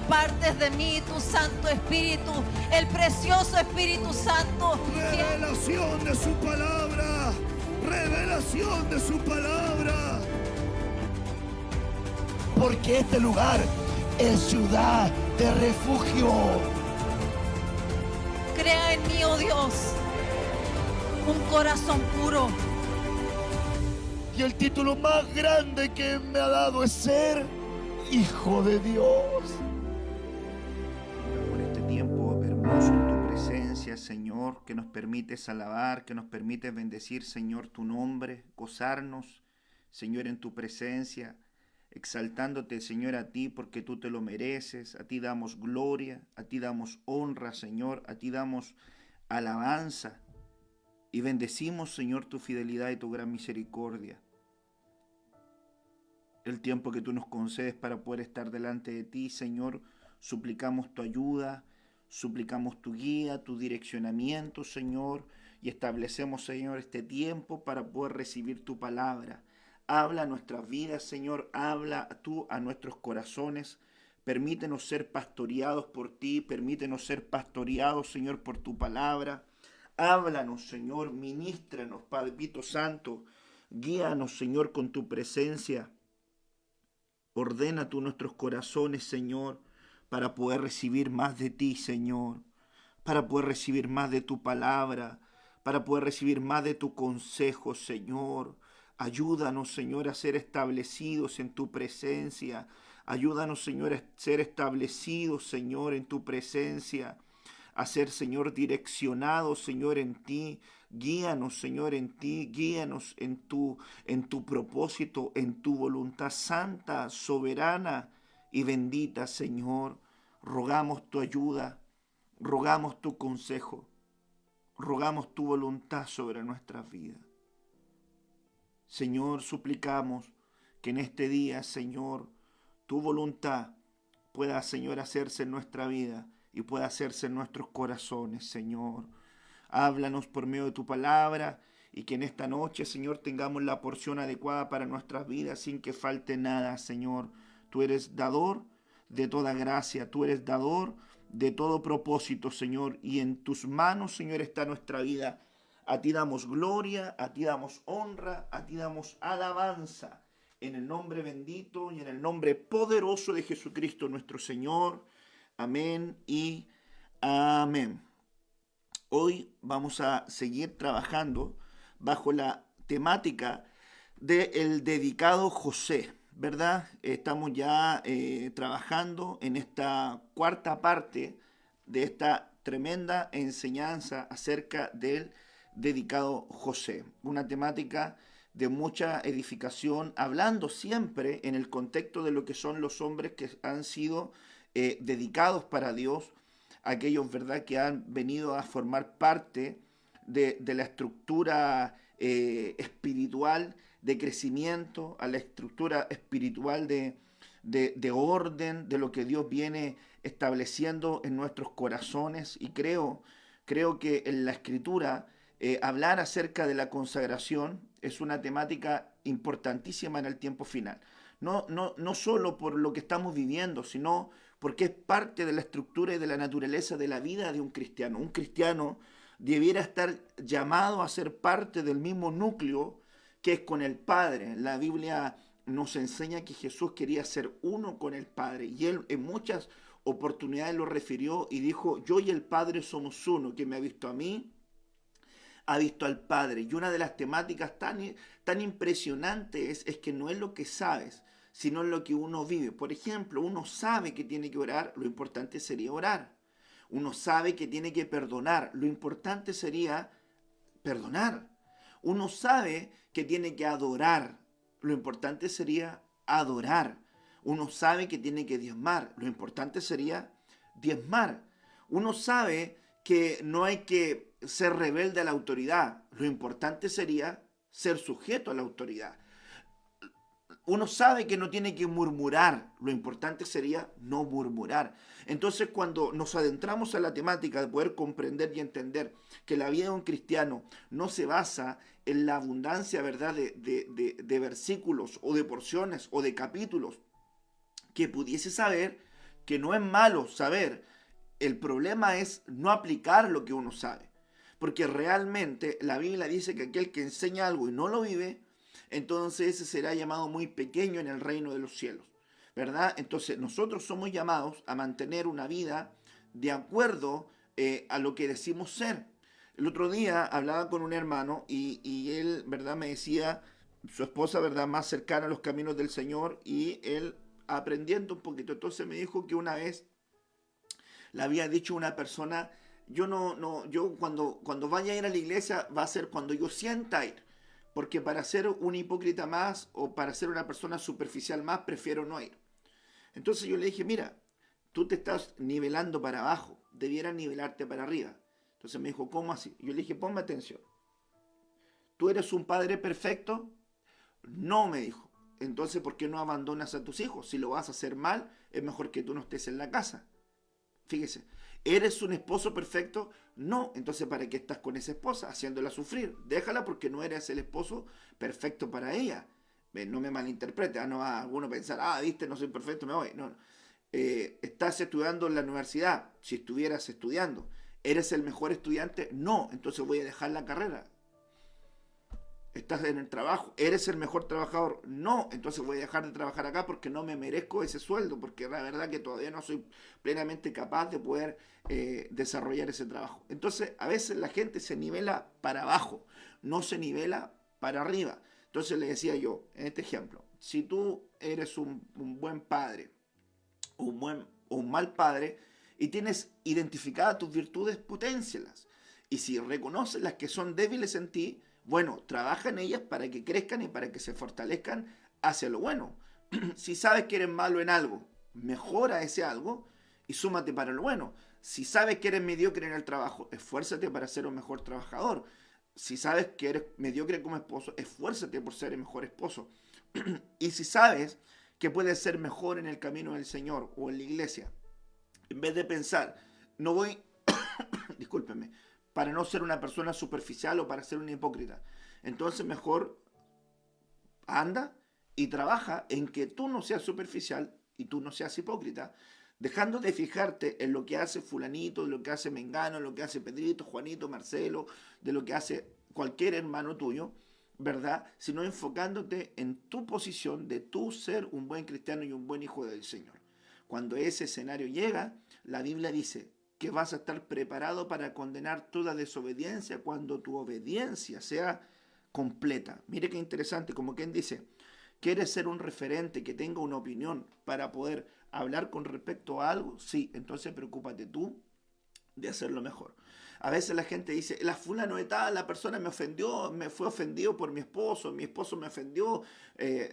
impartes de mí tu Santo Espíritu, el precioso Espíritu Santo. Revelación de su palabra. Revelación de su palabra. Porque este lugar es ciudad de refugio. Crea en mí, oh Dios, un corazón puro. Y el título más grande que me ha dado es ser hijo de Dios. Por este tiempo hermoso en tu presencia, Señor, que nos permites alabar, que nos permites bendecir, Señor, tu nombre, gozarnos, Señor, en tu presencia, exaltándote, Señor, a ti porque tú te lo mereces. A ti damos gloria, a ti damos honra, Señor, a ti damos alabanza y bendecimos, Señor, tu fidelidad y tu gran misericordia. El tiempo que tú nos concedes para poder estar delante de ti, Señor, suplicamos tu ayuda, suplicamos tu guía, tu direccionamiento, Señor, y establecemos, Señor, este tiempo para poder recibir tu palabra. Habla a nuestras vidas, Señor, habla tú a nuestros corazones. Permítenos ser pastoreados por ti, permítenos ser pastoreados, Señor, por tu palabra. Háblanos, Señor, ministranos, Padre Santo, guíanos, Señor, con tu presencia. Ordena tú nuestros corazones, Señor, para poder recibir más de ti, Señor, para poder recibir más de tu palabra, para poder recibir más de tu consejo, Señor. Ayúdanos, Señor, a ser establecidos en tu presencia. Ayúdanos, Señor, a ser establecidos, Señor, en tu presencia. A ser, Señor, direccionados, Señor, en ti. Guíanos, Señor, en ti. Guíanos en tu propósito, en tu voluntad santa, soberana y bendita, Señor. Rogamos tu ayuda, rogamos tu consejo, rogamos tu voluntad sobre nuestras vidas. Señor, suplicamos que en este día, Señor, tu voluntad pueda, Señor, hacerse en nuestra vida y pueda hacerse en nuestros corazones, Señor. Háblanos por medio de tu palabra y que en esta noche, Señor, tengamos la porción adecuada para nuestras vidas sin que falte nada, Señor. Tú eres dador de toda gracia, tú eres dador de todo propósito, Señor, y en tus manos, Señor, está nuestra vida. A ti damos gloria, a ti damos honra, a ti damos alabanza, en el nombre bendito y en el nombre poderoso de Jesucristo nuestro Señor. Amén y amén. Hoy vamos a seguir trabajando bajo la temática del dedicado José, ¿verdad? Estamos ya trabajando en esta cuarta parte de esta tremenda enseñanza acerca del dedicado José, una temática de mucha edificación, hablando siempre en el contexto de lo que son los hombres que han sido dedicados para Dios, aquellos, ¿verdad?, que han venido a formar parte de la estructura espiritual de crecimiento, a la estructura espiritual de orden, de lo que Dios viene estableciendo en nuestros corazones. Y creo que en la Escritura hablar acerca de la consagración es una temática importantísima en el tiempo final. No solo por lo que estamos viviendo, sino porque es parte de la estructura y de la naturaleza de la vida de un cristiano. Un cristiano debiera estar llamado a ser parte del mismo núcleo que es con el Padre. La Biblia nos enseña que Jesús quería ser uno con el Padre, y Él en muchas oportunidades lo refirió y dijo: yo y el Padre somos uno, que me ha visto a mí, ha visto al Padre. Y una de las temáticas tan impresionantes es que no es lo que sabes, sino lo que uno vive. Por ejemplo, uno sabe que tiene que orar, lo importante sería orar. Uno sabe que tiene que perdonar, lo importante sería perdonar. Uno sabe que tiene que adorar, lo importante sería adorar. Uno sabe que tiene que diezmar, lo importante sería diezmar. Uno sabe que no hay que ser rebelde a la autoridad, lo importante sería ser sujeto a la autoridad. Uno sabe que no tiene que murmurar, lo importante sería no murmurar. Entonces, cuando nos adentramos a la temática de poder comprender y entender que la vida de un cristiano no se basa en la abundancia, ¿verdad?, de versículos o de porciones o de capítulos que pudiese saber, que no es malo saber. El problema es no aplicar lo que uno sabe. Porque realmente la Biblia dice que aquel que enseña algo y no lo vive, entonces ese será llamado muy pequeño en el reino de los cielos, ¿verdad? Entonces nosotros somos llamados a mantener una vida de acuerdo a lo que decimos ser. El otro día hablaba con un hermano y él, ¿verdad? Me decía, su esposa, ¿verdad? Más cercana a los caminos del Señor y él aprendiendo un poquito. Entonces me dijo que una vez le había dicho una persona, yo cuando vaya a ir a la iglesia va a ser cuando yo sienta ir, porque para ser un hipócrita más o para ser una persona superficial más, prefiero no ir. Entonces yo le dije, mira, tú te estás nivelando para abajo, debieras nivelarte para arriba. Entonces me dijo, ¿cómo así? Yo le dije, ponme atención. ¿Tú eres un padre perfecto? No, me dijo. Entonces, ¿por qué no abandonas a tus hijos? Si lo vas a hacer mal, es mejor que tú no estés en la casa. Fíjese, ¿eres un esposo perfecto? No, entonces ¿para qué estás con esa esposa? Haciéndola sufrir. Déjala porque no eres el esposo perfecto para ella. No me malinterprete, no va a alguno pensar, viste, no soy perfecto, me voy. No. Estás estudiando en la universidad, si estuvieras estudiando. ¿Eres el mejor estudiante? No, entonces voy a dejar la carrera. Estás en el trabajo, ¿eres el mejor trabajador? No, entonces voy a dejar de trabajar acá porque no me merezco ese sueldo, porque la verdad que todavía no soy plenamente capaz de poder desarrollar ese trabajo. Entonces, a veces la gente se nivela para abajo, no se nivela para arriba. Entonces le decía yo, en este ejemplo, si tú eres un buen padre o un mal padre y tienes identificadas tus virtudes, potencialas. Y si reconoces las que son débiles en ti, bueno, trabaja en ellas para que crezcan y para que se fortalezcan hacia lo bueno. Si sabes que eres malo en algo, mejora ese algo y súmate para lo bueno. Si sabes que eres mediocre en el trabajo, esfuérzate para ser un mejor trabajador. Si sabes que eres mediocre como esposo, esfuérzate por ser el mejor esposo. Y si sabes que puedes ser mejor en el camino del Señor o en la iglesia, en vez de pensar, no voy, discúlpenme, para no ser una persona superficial o para ser una hipócrita. Entonces mejor anda y trabaja en que tú no seas superficial y tú no seas hipócrita, dejando de fijarte en lo que hace fulanito, de lo que hace Mengano, de lo que hace Pedrito, Juanito, Marcelo, de lo que hace cualquier hermano tuyo, ¿verdad? Sino enfocándote en tu posición de tú ser un buen cristiano y un buen hijo del Señor. Cuando ese escenario llega, la Biblia dice que vas a estar preparado para condenar toda desobediencia cuando tu obediencia sea completa. Mire qué interesante, como quien dice, ¿quieres ser un referente que tenga una opinión para poder hablar con respecto a algo? Sí, entonces preocúpate tú de hacerlo mejor. A veces la gente dice, la fulano de tal, la persona me ofendió, me fue ofendido por mi esposo me ofendió,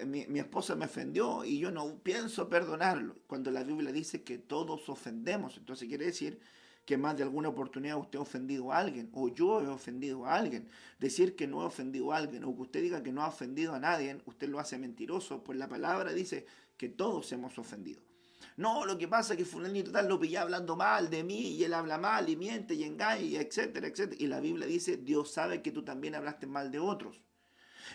mi esposa me ofendió y yo no pienso perdonarlo. Cuando la Biblia dice que todos ofendemos, entonces quiere decir que más de alguna oportunidad usted ha ofendido a alguien o yo he ofendido a alguien. Decir que no he ofendido a alguien o que usted diga que no ha ofendido a nadie, usted lo hace mentiroso, pues la palabra dice que todos hemos ofendido. No, lo que pasa es que fulanito tal lo pillaba hablando mal de mí y él habla mal y miente y engaña, y etcétera, etcétera. Y la Biblia dice, Dios sabe que tú también hablaste mal de otros.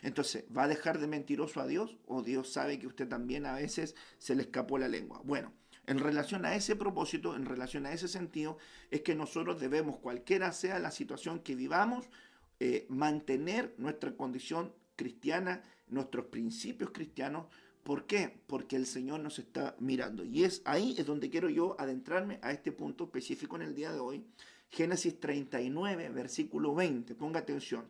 Entonces, ¿va a dejar de mentiroso a Dios? ¿O Dios sabe que usted también a veces se le escapó la lengua? Bueno, en relación a ese propósito, en relación a ese sentido, es que nosotros debemos, cualquiera sea la situación que vivamos, mantener nuestra condición cristiana, nuestros principios cristianos. ¿Por qué? Porque el Señor nos está mirando. Y ahí es donde quiero yo adentrarme a este punto específico en el día de hoy. Génesis 39, versículo 20. Ponga atención.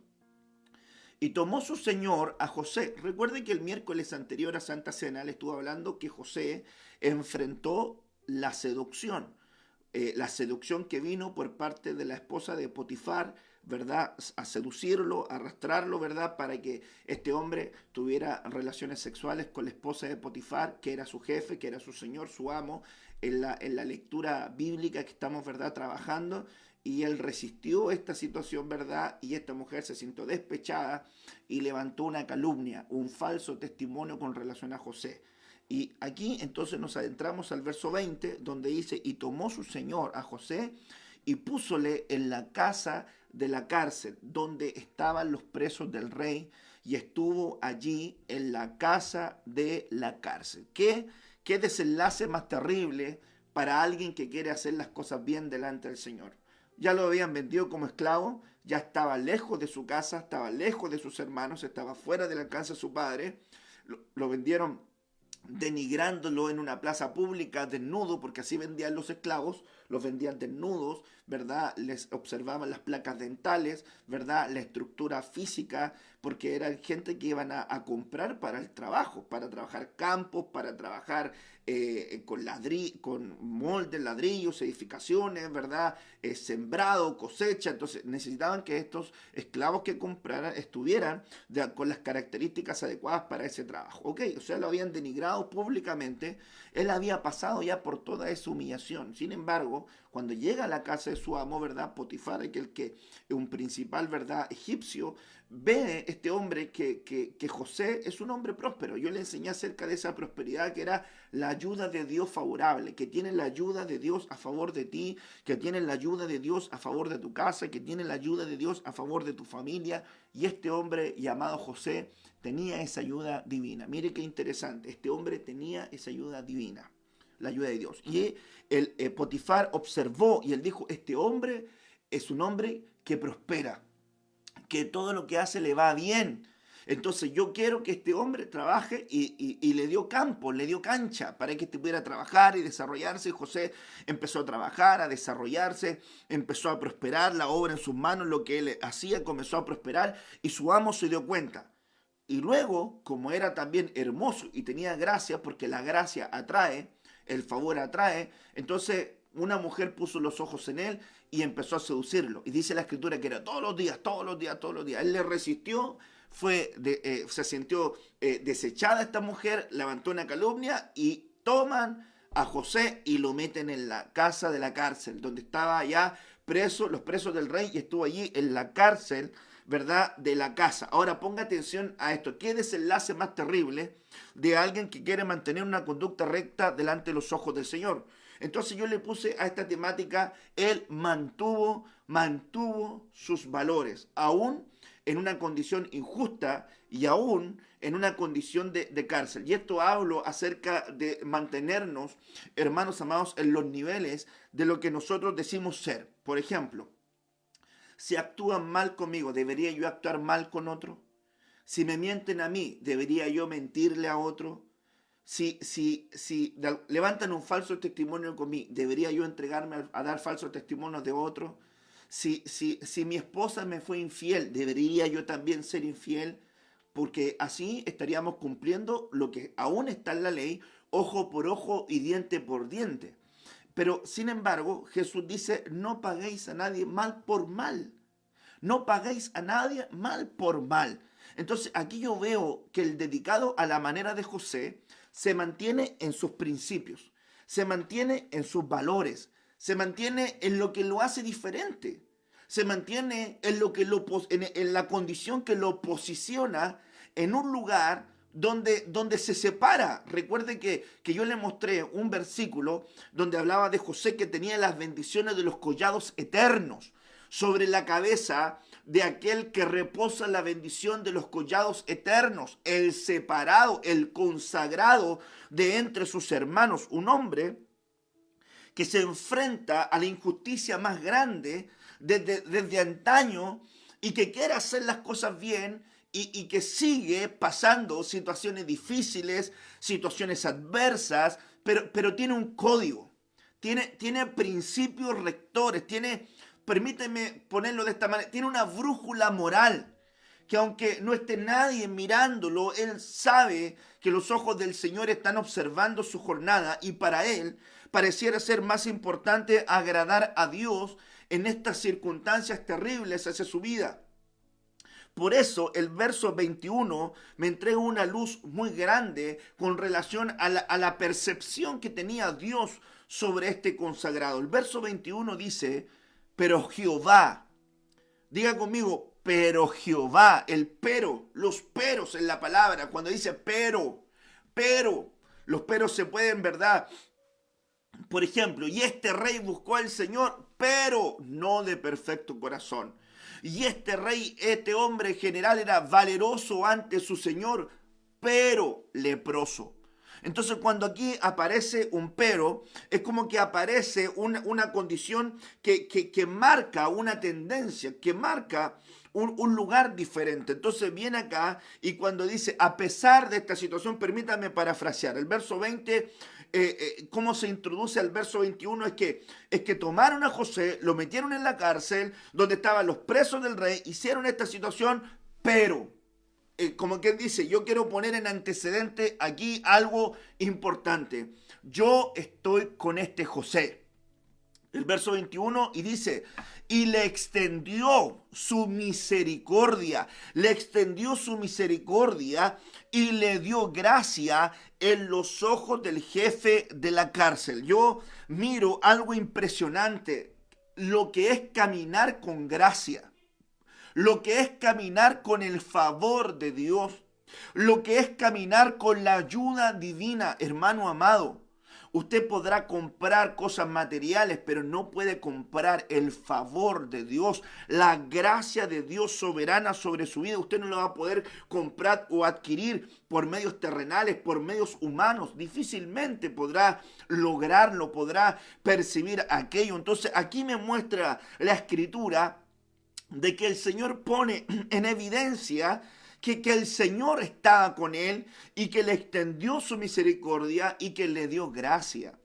Y tomó su Señor a José. Recuerde que el miércoles anterior a Santa Cena le estuve hablando que José enfrentó la seducción. La seducción que vino por parte de la esposa de Potifar, ¿verdad? A seducirlo, a arrastrarlo, ¿verdad? Para que este hombre tuviera relaciones sexuales con la esposa de Potifar, que era su jefe, que era su señor, su amo, en la lectura bíblica que estamos, ¿verdad?, trabajando. Y él resistió esta situación, ¿verdad? Y esta mujer se sintió despechada y levantó una calumnia, un falso testimonio con relación a José. Y aquí entonces nos adentramos al verso 20, donde dice, y tomó su señor a José y púsole en la casa de la cárcel, donde estaban los presos del rey, y estuvo allí en la casa de la cárcel. ¿Qué desenlace más terrible para alguien que quiere hacer las cosas bien delante del Señor. Ya lo habían vendido como esclavo, ya estaba lejos de su casa, estaba lejos de sus hermanos, estaba fuera del alcance de su padre. Lo vendieron denigrándolo en una plaza pública, desnudo, porque así vendían los esclavos, los vendían desnudos, ¿verdad? Les observaban las placas dentales, ¿verdad? La estructura física, porque eran gente que iban a comprar para el trabajo, para trabajar campos, para trabajar con moldes, ladrillos, edificaciones, ¿verdad? Sembrado, cosecha. Entonces necesitaban que estos esclavos que compraran estuvieran con las características adecuadas para ese trabajo. Ok, o sea, lo habían denigrado públicamente. Él había pasado ya por toda esa humillación. Sin embargo, cuando llega a la casa de su amo, ¿verdad? Potifar, aquel que es un principal, ¿verdad? Egipcio, ve este hombre que José es un hombre próspero. Yo le enseñé acerca de esa prosperidad, que era la ayuda de Dios favorable, que tiene la ayuda de Dios a favor de ti, que tiene la ayuda de Dios a favor de tu casa, que tiene la ayuda de Dios a favor de tu familia. Y este hombre llamado José tenía esa ayuda divina. Mire qué interesante, este hombre tenía esa ayuda divina, la ayuda de Dios. Y el Potifar observó y él dijo, este hombre es un hombre que prospera, que todo lo que hace le va bien. Entonces yo quiero que este hombre trabaje y le dio campo, le dio cancha para que pudiera trabajar y desarrollarse. Y José empezó a trabajar, a desarrollarse, empezó a prosperar, la obra en sus manos, lo que él hacía comenzó a prosperar y su amo se dio cuenta. Y luego, como era también hermoso y tenía gracia, porque la gracia atrae, el favor atrae, entonces una mujer puso los ojos en él y empezó a seducirlo. Y dice la escritura que era todos los días, todos los días, todos los días. Él le resistió, se sintió desechada esta mujer, levantó una calumnia y toman a José y lo meten en la casa de la cárcel, donde estaba ya preso, los presos del rey, y estuvo allí en la cárcel, ¿verdad? De la casa. Ahora ponga atención a esto. ¿Qué desenlace más terrible de alguien que quiere mantener una conducta recta delante de los ojos del Señor? Entonces yo le puse a esta temática, él mantuvo sus valores, aún en una condición injusta y aún en una condición de cárcel. Y esto hablo acerca de mantenernos, hermanos amados, en los niveles de lo que nosotros decimos ser. Por ejemplo, si actúan mal conmigo, ¿debería yo actuar mal con otro? Si me mienten a mí, ¿debería yo mentirle a otro? Si levantan un falso testimonio conmigo, ¿debería yo entregarme a dar falsos testimonios de otro? Si mi esposa me fue infiel, ¿debería yo también ser infiel? Porque así estaríamos cumpliendo lo que aún está en la ley, ojo por ojo y diente por diente. Pero, sin embargo, Jesús dice, no paguéis a nadie mal por mal. No paguéis a nadie mal por mal. Entonces, aquí yo veo que el dedicado a la manera de José se mantiene en sus principios, se mantiene en sus valores, se mantiene en lo que lo hace diferente, se mantiene en la condición que lo posiciona en un lugar donde se separa. Recuerde que yo le mostré un versículo donde hablaba de José que tenía las bendiciones de los collados eternos sobre la cabeza de aquel que reposa la bendición de los collados eternos, el separado, el consagrado de entre sus hermanos, un hombre que se enfrenta a la injusticia más grande desde antaño y que quiere hacer las cosas bien y que sigue pasando situaciones difíciles, situaciones adversas, pero tiene un código, tiene principios rectores, permíteme ponerlo de esta manera, tiene una brújula moral, que aunque no esté nadie mirándolo, él sabe que los ojos del Señor están observando su jornada y para él pareciera ser más importante agradar a Dios en estas circunstancias terribles hacia su vida. Por eso el verso 21 me entrega una luz muy grande con relación a la percepción que tenía Dios sobre este consagrado. El verso 21 dice, pero Jehová, diga conmigo, pero Jehová, los peros en la palabra, cuando dice pero, los peros se pueden, ¿verdad? Por ejemplo, y este rey buscó al Señor, pero no de perfecto corazón. Y este rey, este hombre general era valeroso ante su Señor, pero leproso. Entonces cuando aquí aparece un pero, es como que aparece una condición que marca una tendencia, que marca un lugar diferente. Entonces viene acá y cuando dice, a pesar de esta situación, permítame parafrasear. El verso 20, cómo se introduce al verso 21, es que tomaron a José, lo metieron en la cárcel, donde estaban los presos del rey, hicieron esta situación, pero... como quien dice, yo quiero poner en antecedente aquí algo importante. Yo estoy con este José. El verso 21 y dice, y le extendió su misericordia, y le dio gracia en los ojos del jefe de la cárcel. Yo miro algo impresionante, lo que es caminar con gracia, lo que es caminar con el favor de Dios, lo que es caminar con la ayuda divina, hermano amado. Usted podrá comprar cosas materiales, pero no puede comprar el favor de Dios, la gracia de Dios soberana sobre su vida. Usted no lo va a poder comprar o adquirir por medios terrenales, por medios humanos. Difícilmente podrá lograrlo, podrá percibir aquello. Entonces aquí me muestra la Escritura de que el Señor pone en evidencia que el Señor estaba con él y que le extendió su misericordia y que le dio gracia.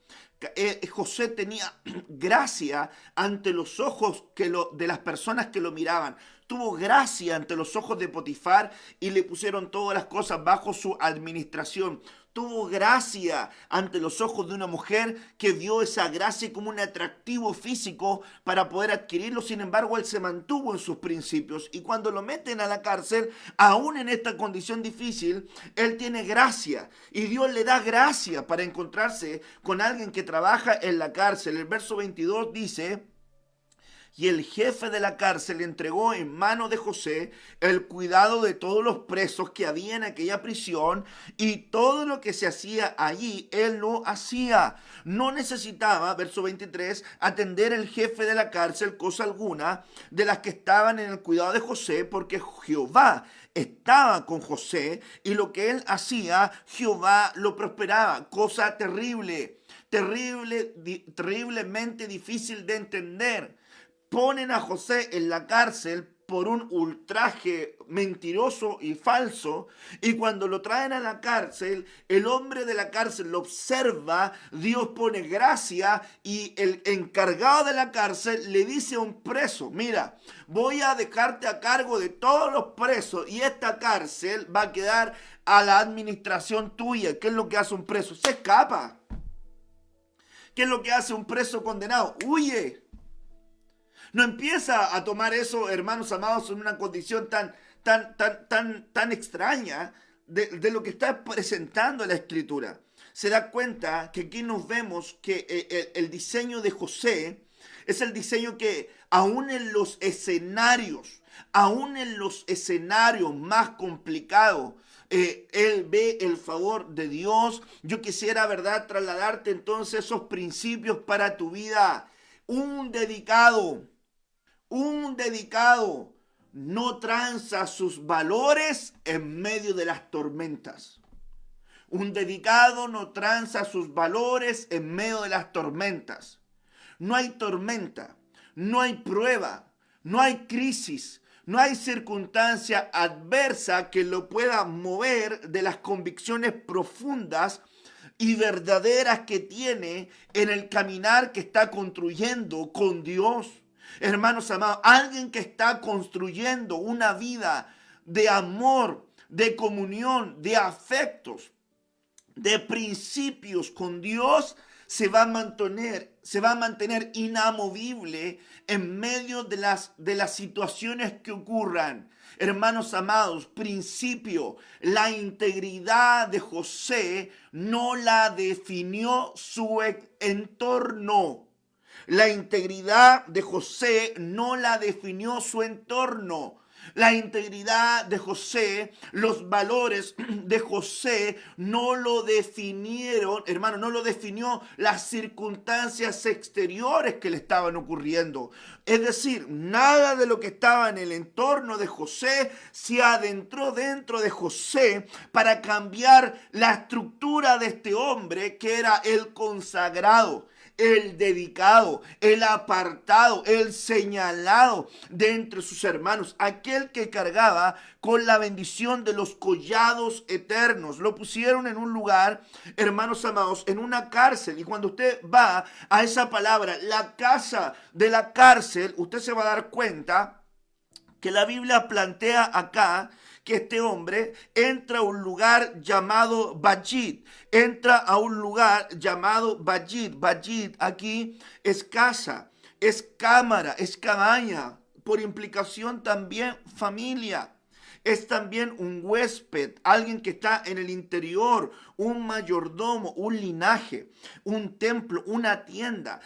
José tenía gracia ante los ojos de las personas que lo miraban. Tuvo gracia ante los ojos de Potifar y le pusieron todas las cosas bajo su administración. Tuvo gracia ante los ojos de una mujer que vio esa gracia como un atractivo físico para poder adquirirlo. Sin embargo, él se mantuvo en sus principios. Y cuando lo meten a la cárcel, aún en esta condición difícil, él tiene gracia. Y Dios le da gracia para encontrarse con alguien que trabaja en la cárcel. El verso 22 dice... Y el jefe de la cárcel entregó en manos de José el cuidado de todos los presos que había en aquella prisión, y todo lo que se hacía allí, él lo hacía. No necesitaba, verso 23, atender el jefe de la cárcel cosa alguna de las que estaban en el cuidado de José, porque Jehová estaba con José, y lo que él hacía, Jehová lo prosperaba. Cosa terrible, terriblemente difícil de entender. Ponen a José en la cárcel por un ultraje mentiroso y falso, y cuando lo traen a la cárcel, el hombre de la cárcel lo observa, Dios pone gracia, y el encargado de la cárcel le dice a un preso, mira, voy a dejarte a cargo de todos los presos y esta cárcel va a quedar a la administración tuya. ¿Qué es lo que hace un preso? Se escapa. ¿Qué es lo que hace un preso condenado? Huye. No empieza a tomar eso, hermanos amados, en una condición tan extraña de lo que está presentando la Escritura. Se da cuenta que aquí nos vemos que el diseño de José es el diseño que aún en los escenarios más complicados, él ve el favor de Dios. Yo quisiera, ¿verdad?, trasladarte entonces esos principios para tu vida. Un dedicado no tranza sus valores en medio de las tormentas. Un dedicado no tranza sus valores en medio de las tormentas. No hay tormenta, no hay prueba, no hay crisis, no hay circunstancia adversa que lo pueda mover de las convicciones profundas y verdaderas que tiene en el caminar que está construyendo con Dios. Hermanos amados, alguien que está construyendo una vida de amor, de comunión, de afectos, de principios con Dios, se va a mantener inamovible en medio de las situaciones que ocurran. Hermanos amados, principio, la integridad de José no la definió su entorno. La integridad de José no la definió su entorno. La integridad de José, los valores de José no lo definieron, hermano, no lo definió las circunstancias exteriores que le estaban ocurriendo. Es decir, nada de lo que estaba en el entorno de José se adentró dentro de José para cambiar la estructura de este hombre que era el consagrado, el dedicado, el apartado, el señalado de entre sus hermanos, aquel que cargaba con la bendición de los collados eternos. Lo pusieron en un lugar, hermanos amados, en una cárcel. Y cuando usted va a esa palabra, la casa de la cárcel, usted se va a dar cuenta que la Biblia plantea acá que este hombre entra a un lugar llamado Bajit. Entra a un lugar llamado Bajit. Bajit aquí es casa, es cámara, es cabaña. Por implicación también familia. Es también un huésped, alguien que está en el interior, un mayordomo, un linaje, un templo, una tienda.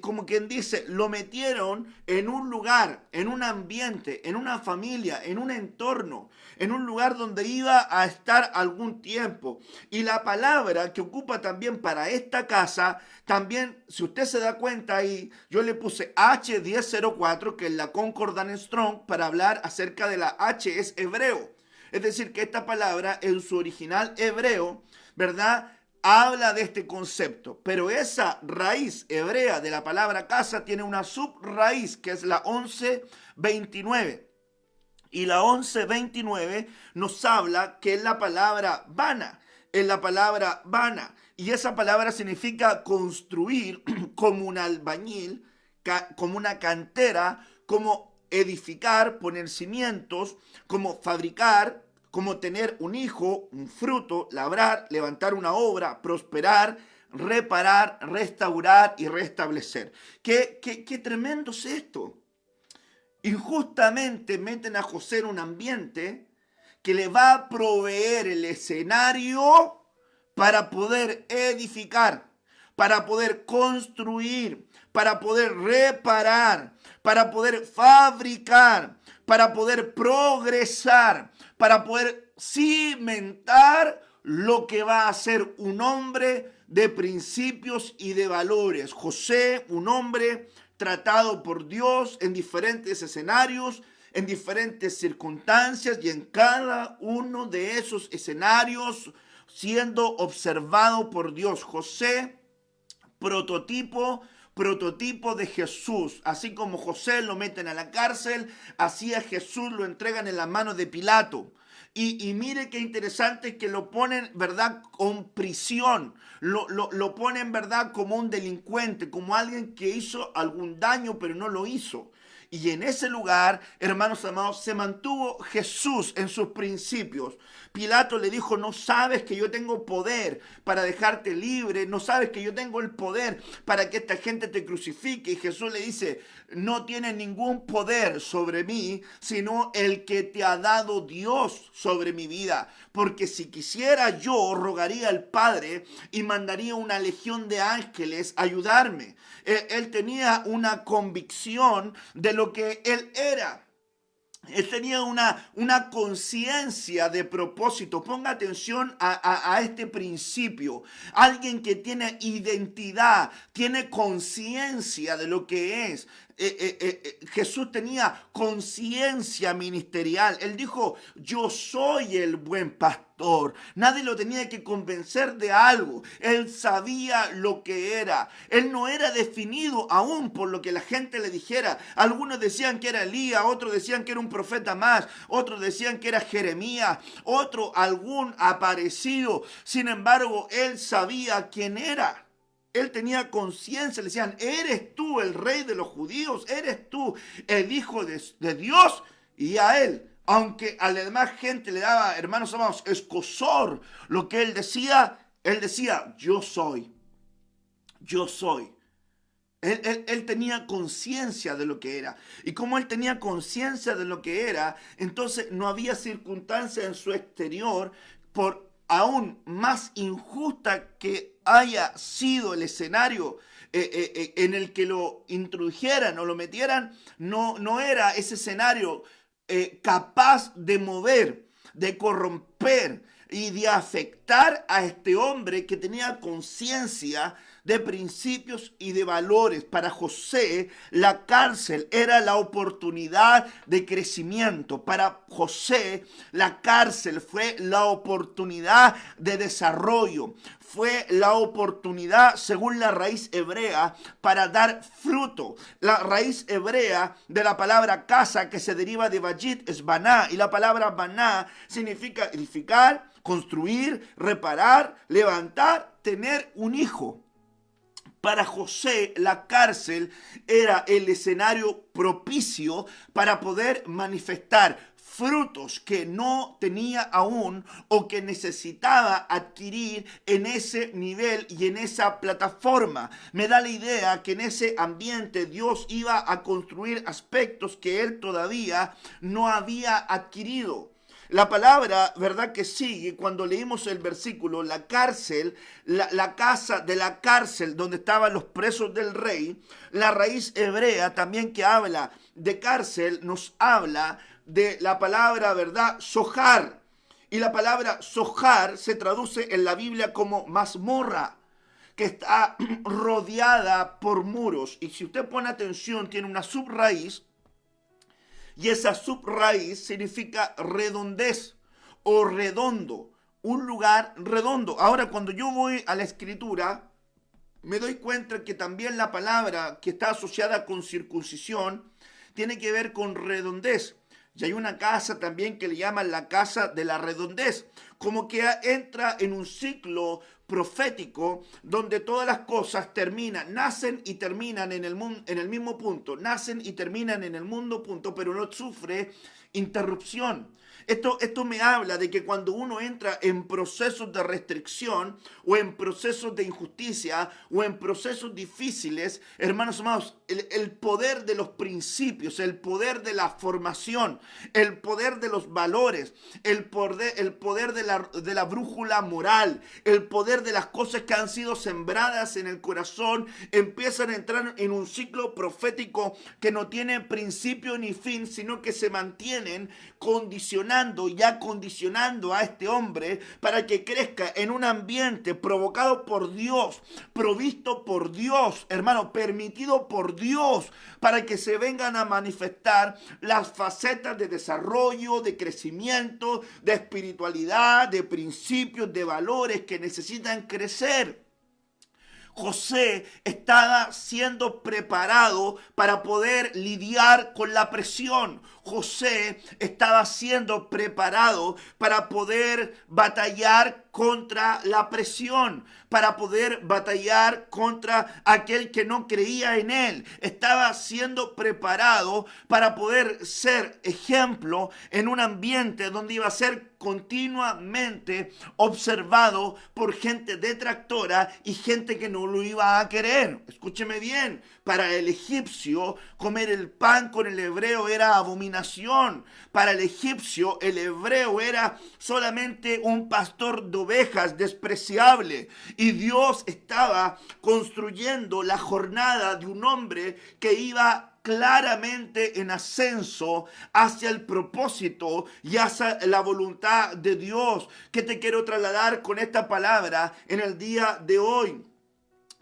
Como quien dice, lo metieron en un lugar, en un ambiente, en una familia, en un entorno, en un lugar donde iba a estar algún tiempo. Y la palabra que ocupa también para esta casa, también, si usted se da cuenta ahí, yo le puse H1004, que es la Concordance Strong, para hablar acerca de la H, es hebreo. Es decir, que esta palabra en su original hebreo, ¿verdad?, habla de este concepto, pero esa raíz hebrea de la palabra casa tiene una subraíz que es la 1129. Y la 1129 nos habla que es la palabra vana, es la palabra vana. Y esa palabra significa construir como un albañil, como una cantera, como edificar, poner cimientos, como fabricar, como tener un hijo, un fruto, labrar, levantar una obra, prosperar, reparar, restaurar y restablecer. ¿Qué tremendo es esto? Injustamente meten a José en un ambiente que le va a proveer el escenario para poder edificar, para poder construir, para poder reparar, para poder fabricar, para poder progresar, para poder cimentar lo que va a ser un hombre de principios y de valores. José, un hombre tratado por Dios en diferentes escenarios, en diferentes circunstancias, y en cada uno de esos escenarios siendo observado por Dios. José, prototipo de Jesús. Así como José lo meten a la cárcel, así a Jesús lo entregan en las manos de Pilato. Y mire qué interesante que lo ponen, ¿verdad?, con prisión. Lo ponen, ¿verdad?, como un delincuente, como alguien que hizo algún daño pero no lo hizo. Y en ese lugar, hermanos amados, se mantuvo Jesús en sus principios. Pilato le dijo, no sabes que yo tengo poder para dejarte libre, no sabes que yo tengo el poder para que esta gente te crucifique. Y Jesús le dice, no tienes ningún poder sobre mí, sino el que te ha dado Dios sobre mi vida. Porque si quisiera yo, rogaría al Padre y mandaría una legión de ángeles a ayudarme. Él tenía una convicción de lo que él era. Él tenía una conciencia de propósito. Ponga atención a este principio. Alguien que tiene identidad, tiene conciencia de lo que es. Jesús tenía conciencia ministerial. Él dijo, yo soy el buen pastor. Nadie lo tenía que convencer de algo. Él sabía lo que era. Él no era definido aún por lo que la gente le dijera. Algunos decían que era Elías, otros decían que era un profeta más, otros decían que era Jeremías, otro algún aparecido. Sin embargo, él sabía quién era. Él tenía conciencia, le decían, ¿eres tú el rey de los judíos? ¿Eres tú el hijo de Dios? Y a él, aunque a la demás gente le daba, hermanos amados, escozor lo que él decía, yo soy. Él tenía conciencia de lo que era. Y como él tenía conciencia de lo que era, entonces no había circunstancia en su exterior, por aún más injusta que haya sido el escenario en el que lo introdujeran o lo metieran, no era ese escenario capaz de mover, de corromper y de afectar a este hombre que tenía conciencia de principios y de valores. Para José, la cárcel era la oportunidad de crecimiento. Para José, la cárcel fue la oportunidad de desarrollo. Fue la oportunidad, según la raíz hebrea, para dar fruto. La raíz hebrea de la palabra casa, que se deriva de bayit, es baná. Y la palabra baná significa edificar, construir, reparar, levantar, tener un hijo. Para José, la cárcel era el escenario propicio para poder manifestar frutos que no tenía aún o que necesitaba adquirir en ese nivel y en esa plataforma. Me da la idea que en ese ambiente Dios iba a construir aspectos que él todavía no había adquirido. La palabra, ¿verdad?, que sigue cuando leímos el versículo, la cárcel, la casa de la cárcel donde estaban los presos del rey, la raíz hebrea también que habla de cárcel nos habla de la palabra, ¿verdad?, sojar. Y la palabra sojar se traduce en la Biblia como mazmorra, que está rodeada por muros. Y si usted pone atención, tiene una subraíz. Y esa subraíz significa redondez o redondo, un lugar redondo. Ahora, cuando yo voy a la escritura, me doy cuenta que también la palabra que está asociada con circuncisión tiene que ver con redondez. Y hay una casa también que le llaman la casa de la redondez, como que entra en un ciclo profético donde todas las cosas terminan, nacen y terminan en el mismo punto, nacen y terminan en el mismo punto, pero no sufre interrupción. Esto me habla de que cuando uno entra en procesos de restricción o en procesos de injusticia o en procesos difíciles, hermanos amados, el poder de los principios, el poder de la formación, el poder de los valores, el poder de la brújula moral, el poder de las cosas que han sido sembradas en el corazón, empiezan a entrar en un ciclo profético que no tiene principio ni fin, sino que se mantienen condicionando y acondicionando a este hombre para que crezca en un ambiente provocado por Dios, provisto por Dios, hermano, permitido por Dios, para que se vengan a manifestar las facetas de desarrollo, de crecimiento, de espiritualidad, de principios, de valores que necesitan crecer. José estaba siendo preparado para poder lidiar con la presión. José estaba siendo preparado para poder batallar contra la presión, para poder batallar contra aquel que no creía en él. Estaba siendo preparado para poder ser ejemplo en un ambiente donde iba a ser continuamente observado por gente detractora y gente que no lo iba a querer. Escúcheme bien, para el egipcio comer el pan con el hebreo era abominación. Para el egipcio el hebreo era solamente un pastor de ovejas despreciable. Y Dios estaba construyendo la jornada de un hombre que iba claramente en ascenso hacia el propósito y hacia la voluntad de Dios. ¿Qué te quiero trasladar con esta palabra en el día de hoy?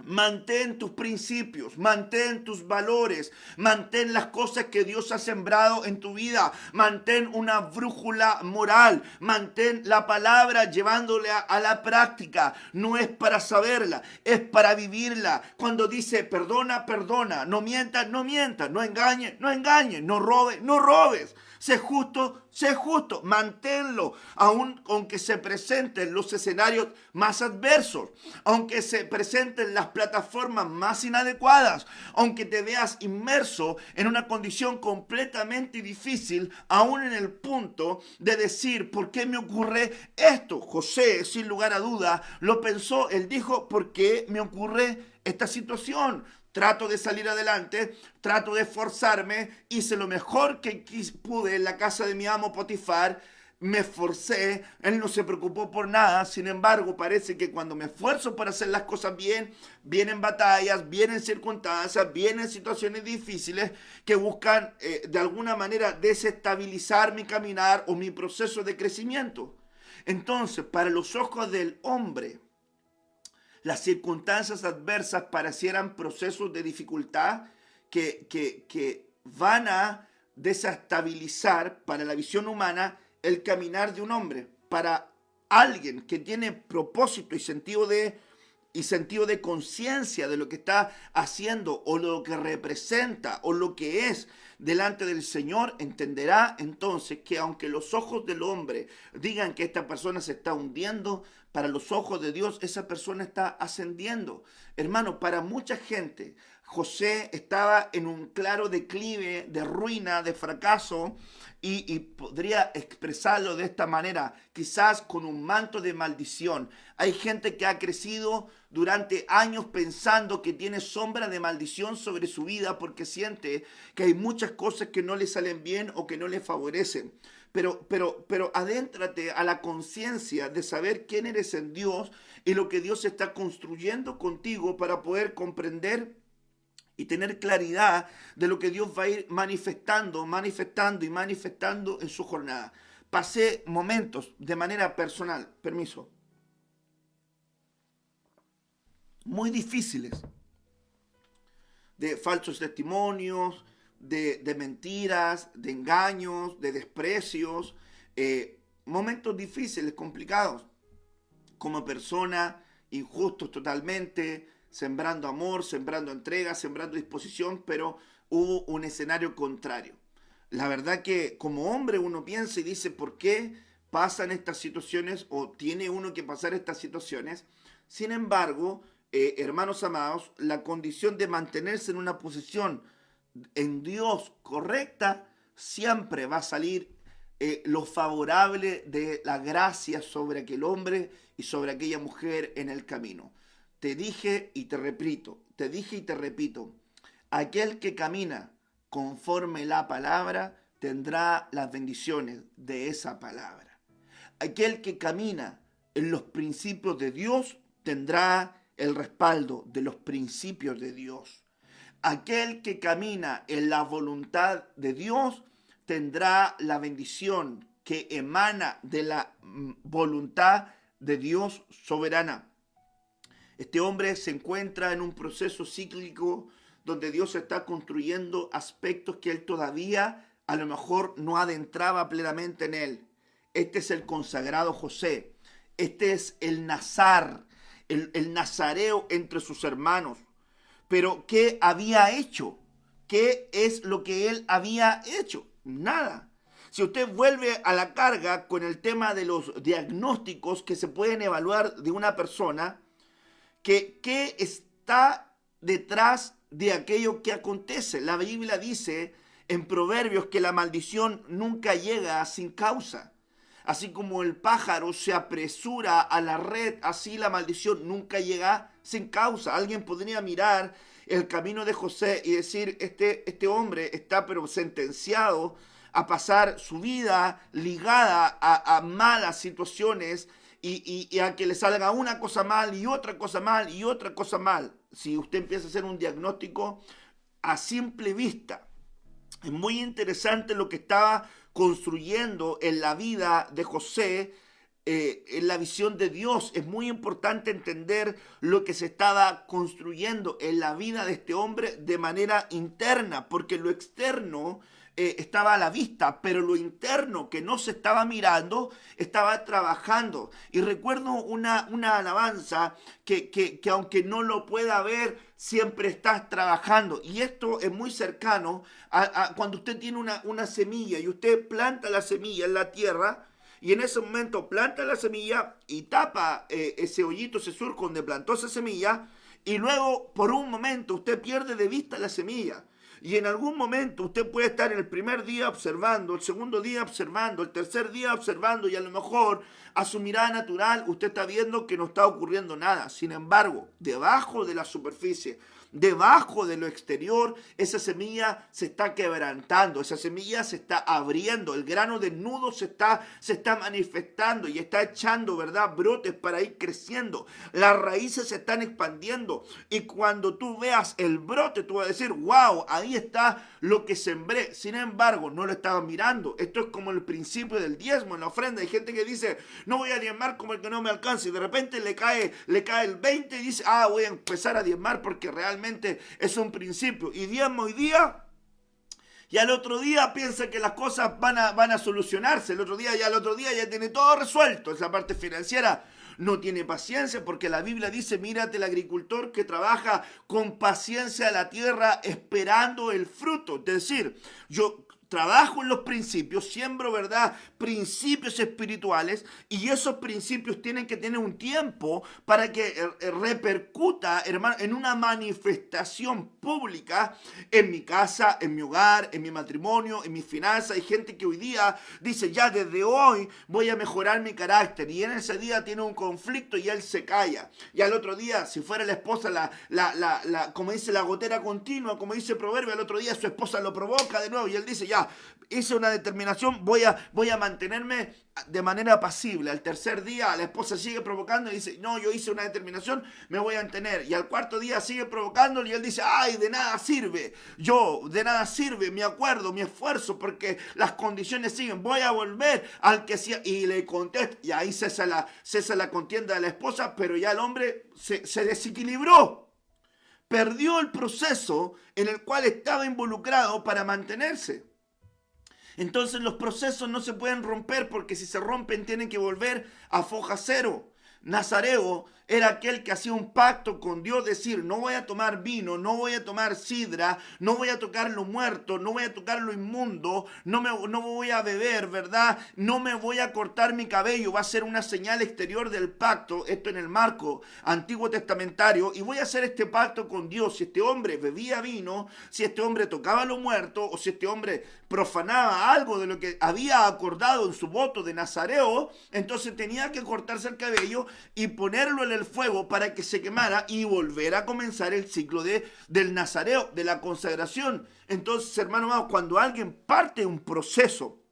Mantén tus principios, mantén tus valores, mantén las cosas que Dios ha sembrado en tu vida, mantén una brújula moral, mantén la palabra llevándola a la práctica. No es para saberla, es para vivirla. Cuando dice perdona, perdona, no mientas, no mientas, no engañes, no engañes, no robes, no robes. Sé justo, manténlo, aunque se presenten los escenarios más adversos, aunque se presenten las plataformas más inadecuadas, aunque te veas inmerso en una condición completamente difícil, aún en el punto de decir, ¿por qué me ocurre esto? José, sin lugar a duda, lo pensó. Él dijo, ¿por qué me ocurre esta situación? Trato de salir adelante, trato de esforzarme, hice lo mejor que pude en la casa de mi amo Potifar, me esforcé, Él no se preocupó por nada. Sin embargo, parece que cuando me esfuerzo por hacer las cosas bien, vienen batallas, vienen circunstancias, vienen situaciones difíciles que buscan de alguna manera desestabilizar mi caminar o mi proceso de crecimiento. Entonces, para los ojos del hombre, las circunstancias adversas parecieran procesos de dificultad que van a desestabilizar para la visión humana el caminar de un hombre. Para alguien que tiene propósito y sentido de conciencia de lo que está haciendo o lo que representa o lo que es delante del Señor, entenderá entonces que aunque los ojos del hombre digan que esta persona se está hundiendo, para los ojos de Dios esa persona está ascendiendo. Hermano, para mucha gente José estaba en un claro declive de ruina, de fracaso, y podría expresarlo de esta manera, quizás con un manto de maldición. Hay gente que ha crecido durante años pensando que tiene sombra de maldición sobre su vida porque siente que hay muchas cosas que no le salen bien o que no le favorecen. Pero adéntrate a la conciencia de saber quién eres en Dios y lo que Dios está construyendo contigo para poder comprender y tener claridad de lo que Dios va a ir manifestando en su jornada. Pasé momentos de manera personal, muy difíciles, de falsos testimonios, de mentiras, de engaños, de desprecios, momentos difíciles, complicados, como persona, injustos totalmente, sembrando amor, sembrando entrega, sembrando disposición, pero hubo un escenario contrario. La verdad que como hombre uno piensa y dice, ¿por qué pasan estas situaciones o tiene uno que pasar estas situaciones? Sin embargo, hermanos amados, la condición de mantenerse en una posición en Dios correcta, siempre va a salir lo favorable de la gracia sobre aquel hombre y sobre aquella mujer en el camino. Te dije y te repito, aquel que camina conforme la palabra tendrá las bendiciones de esa palabra. Aquel que camina en los principios de Dios tendrá el respaldo de los principios de Dios. Aquel que camina en la voluntad de Dios tendrá la bendición que emana de la voluntad de Dios soberana. Este hombre se encuentra en un proceso cíclico donde Dios está construyendo aspectos que él todavía a lo mejor no adentraba plenamente en él. Este es el consagrado José. Este es el nazareo entre sus hermanos. Pero ¿qué había hecho? ¿Qué es lo que él había hecho? Nada. Si usted vuelve a la carga con el tema de los diagnósticos que se pueden evaluar de una persona, ¿qué está detrás de aquello que acontece? La Biblia dice en Proverbios que la maldición nunca llega sin causa. Así como el pájaro se apresura a la red, así la maldición nunca llega sin causa. Alguien podría mirar el camino de José y decir, este hombre está pero sentenciado a pasar su vida ligada a malas situaciones y a que le salga una cosa mal y otra cosa mal y otra cosa mal. Si usted empieza a hacer un diagnóstico a simple vista, es muy interesante lo que estaba construyendo en la vida de José, en la visión de Dios. Es muy importante entender lo que se estaba construyendo en la vida de este hombre de manera interna, porque lo externo estaba a la vista, pero lo interno que no se estaba mirando estaba trabajando. Y recuerdo una alabanza que aunque no lo pueda ver, siempre estás trabajando. Y esto es muy cercano a cuando usted tiene una semilla y usted planta la semilla en la tierra, y en ese momento planta la semilla y tapa ese hoyito, ese surco donde plantó esa semilla, y luego por un momento usted pierde de vista la semilla. Y en algún momento usted puede estar en el primer día observando, el segundo día observando, el tercer día observando, y a lo mejor a su mirada natural usted está viendo que no está ocurriendo nada. Sin embargo, debajo de la superficie, debajo de lo exterior, esa semilla se está quebrantando, esa semilla se está abriendo, el grano desnudo se está manifestando y está echando, ¿verdad?, brotes para ir creciendo. Las raíces se están expandiendo y cuando tú veas el brote, tú vas a decir, wow, ahí está lo que sembré. Sin embargo, no lo estaba mirando. Esto es como el principio del diezmo en la ofrenda. Hay gente que dice, no voy a diezmar como el que no me alcanza, y de repente le cae el 20 y dice, voy a empezar a diezmar porque realmente es un principio. Y diezmo hoy día, y al otro día piensa que las cosas van a solucionarse. El otro día ya tiene todo resuelto. Esa parte financiera no tiene paciencia, porque la Biblia dice, mírate el agricultor que trabaja con paciencia la tierra esperando el fruto. Es decir, yo trabajo en los principios, siembro, ¿verdad?, principios espirituales, y esos principios tienen que tener un tiempo para que repercuta, hermano, en una manifestación pública en mi casa, en mi hogar, en mi matrimonio, en mis finanzas. Hay gente que hoy día dice, ya desde hoy voy a mejorar mi carácter, y en ese día tiene un conflicto y él se calla. Y al otro día, si fuera la esposa, como dice, la gotera continua, como dice el proverbio, al otro día su esposa lo provoca de nuevo y él dice, ya, hice una determinación, voy a mantenerme de manera apacible. Al tercer día la esposa sigue provocando y dice, no, yo hice una determinación, me voy a mantener. Y al cuarto día sigue provocando y él dice, de nada sirve mi acuerdo, mi esfuerzo, porque las condiciones siguen, voy a volver al que sea. Y le contesta, y ahí cesa la contienda de la esposa, pero ya el hombre se desequilibró. Perdió el proceso en el cual estaba involucrado para mantenerse. Entonces los procesos no se pueden romper, porque si se rompen tienen que volver a foja cero. Nazareo era aquel que hacía un pacto con Dios, decir, no voy a tomar vino, no voy a tomar sidra, no voy a tocar lo muerto, no voy a tocar lo inmundo, no voy a beber, ¿verdad? No me voy a cortar mi cabello, va a ser una señal exterior del pacto, esto en el marco antiguo testamentario, y voy a hacer este pacto con Dios. Si este hombre bebía vino, si este hombre tocaba lo muerto, o si este hombre profanaba algo de lo que había acordado en su voto de Nazareo, entonces tenía que cortarse el cabello y ponerlo en el fuego para que se quemara y volver a comenzar el ciclo del Nazareo, de la consagración. Entonces, hermano, cuando alguien parte un proceso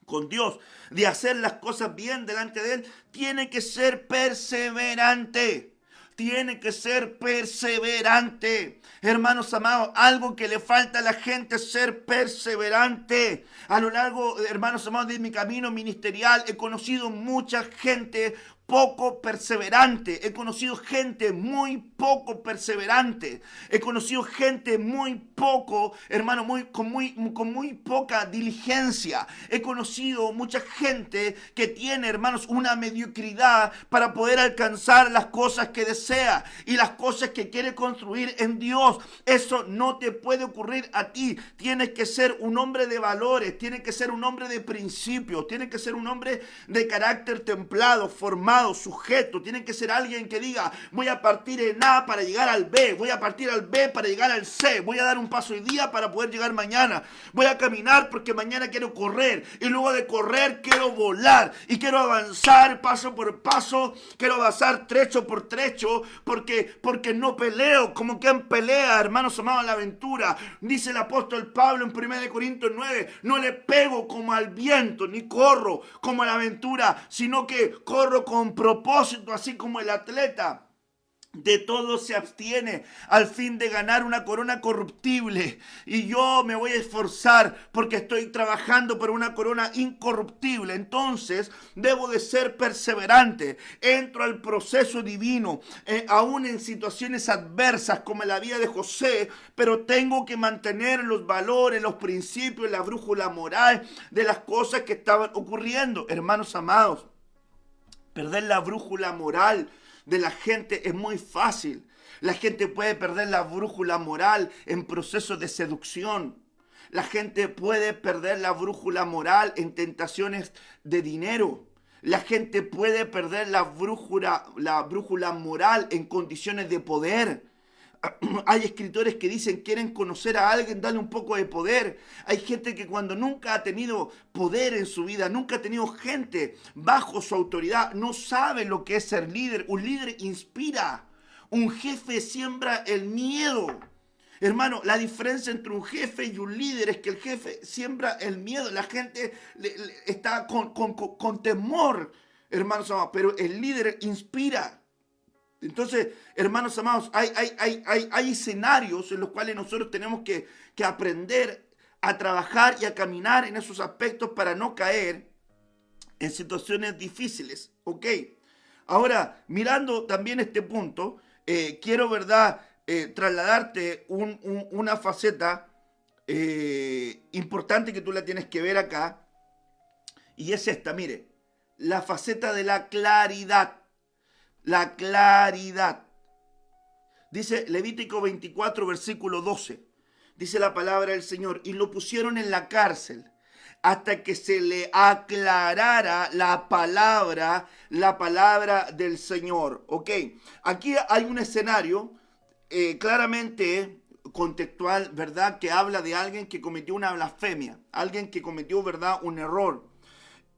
con Dios de hacer las cosas bien delante de Él, tiene que ser perseverante. Tiene que ser perseverante. Hermanos amados, algo que le falta a la gente es ser perseverante. A lo largo, hermanos amados, de mi camino ministerial he conocido mucha gente poco perseverante. He conocido gente muy poco perseverante. He conocido gente muy poco, hermano, con muy poca diligencia. He conocido mucha gente que tiene, hermanos, una mediocridad para poder alcanzar las cosas que desea y las cosas que quiere construir en Dios. Eso no te puede ocurrir a ti. Tienes que ser un hombre de valores, tienes que ser un hombre de principios, tienes que ser un hombre de carácter templado, formado, sujeto. Tiene que ser alguien que diga, voy a partir en A para llegar al B, voy a partir al B para llegar al C, voy a dar un paso hoy día para poder llegar mañana, voy a caminar porque mañana quiero correr, y luego de correr quiero volar, y quiero avanzar paso por paso, quiero avanzar trecho por trecho, porque no peleo como quien pelea, hermanos amados, la aventura. Dice el apóstol Pablo en 1 Corintios 9, no le pego como al viento, ni corro como a la aventura, sino que corro con propósito, así como el atleta de todo se abstiene al fin de ganar una corona corruptible. Y yo me voy a esforzar porque estoy trabajando por una corona incorruptible. Entonces debo de ser perseverante. Entro al proceso divino, aún en situaciones adversas como en la vida de José, pero tengo que mantener los valores, los principios, la brújula moral de las cosas que estaban ocurriendo. Hermanos amados, perder la brújula moral de la gente es muy fácil. La gente puede perder la brújula moral en procesos de seducción. La gente puede perder la brújula moral en tentaciones de dinero. La gente puede perder la brújula moral en condiciones de poder. Hay escritores que dicen, quieren conocer a alguien, dale un poco de poder. Hay gente que cuando nunca ha tenido poder en su vida, nunca ha tenido gente bajo su autoridad, no sabe lo que es ser líder. Un líder inspira. Un jefe siembra el miedo. Hermano, la diferencia entre un jefe y un líder es que el jefe siembra el miedo. La gente está con temor, hermanos amados, pero el líder inspira. Entonces, hermanos amados, hay escenarios en los cuales nosotros tenemos que aprender a trabajar y a caminar en esos aspectos para no caer en situaciones difíciles. ¿Ok? Ahora, mirando también este punto, quiero, ¿verdad?, trasladarte una faceta importante que tú la tienes que ver acá, y es esta, mire, la faceta de la claridad. La claridad. Dice Levítico 24, versículo 12. Dice la palabra del Señor, y lo pusieron en la cárcel hasta que se le aclarara la palabra del Señor. Ok, aquí hay un escenario claramente contextual, ¿verdad?, que habla de alguien que cometió una blasfemia, alguien que cometió, ¿verdad?, un error.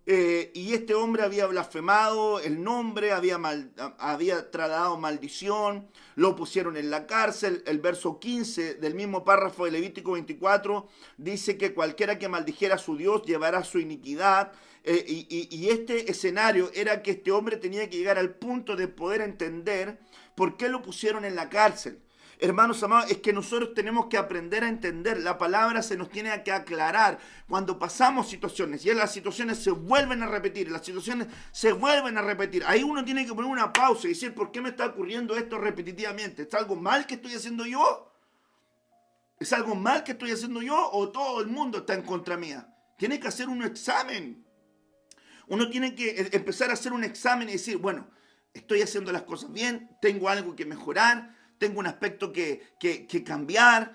Y este hombre había blasfemado el nombre, había trasladado maldición, lo pusieron en la cárcel. El verso 15 del mismo párrafo de Levítico 24 dice que cualquiera que maldijera a su Dios llevará su iniquidad. Y este escenario era que este hombre tenía que llegar al punto de poder entender por qué lo pusieron en la cárcel. Hermanos amados, es que nosotros tenemos que aprender a entender. La palabra se nos tiene que aclarar cuando pasamos situaciones y las situaciones se vuelven a repetir, Ahí uno tiene que poner una pausa y decir, ¿por qué me está ocurriendo esto repetitivamente? ¿Es algo mal que estoy haciendo yo? ¿Es algo mal que estoy haciendo yo o todo el mundo está en contra mía? Tiene que hacer un examen. Uno tiene que empezar a hacer un examen y decir, bueno, estoy haciendo las cosas bien, tengo algo que mejorar, tengo un aspecto que cambiar,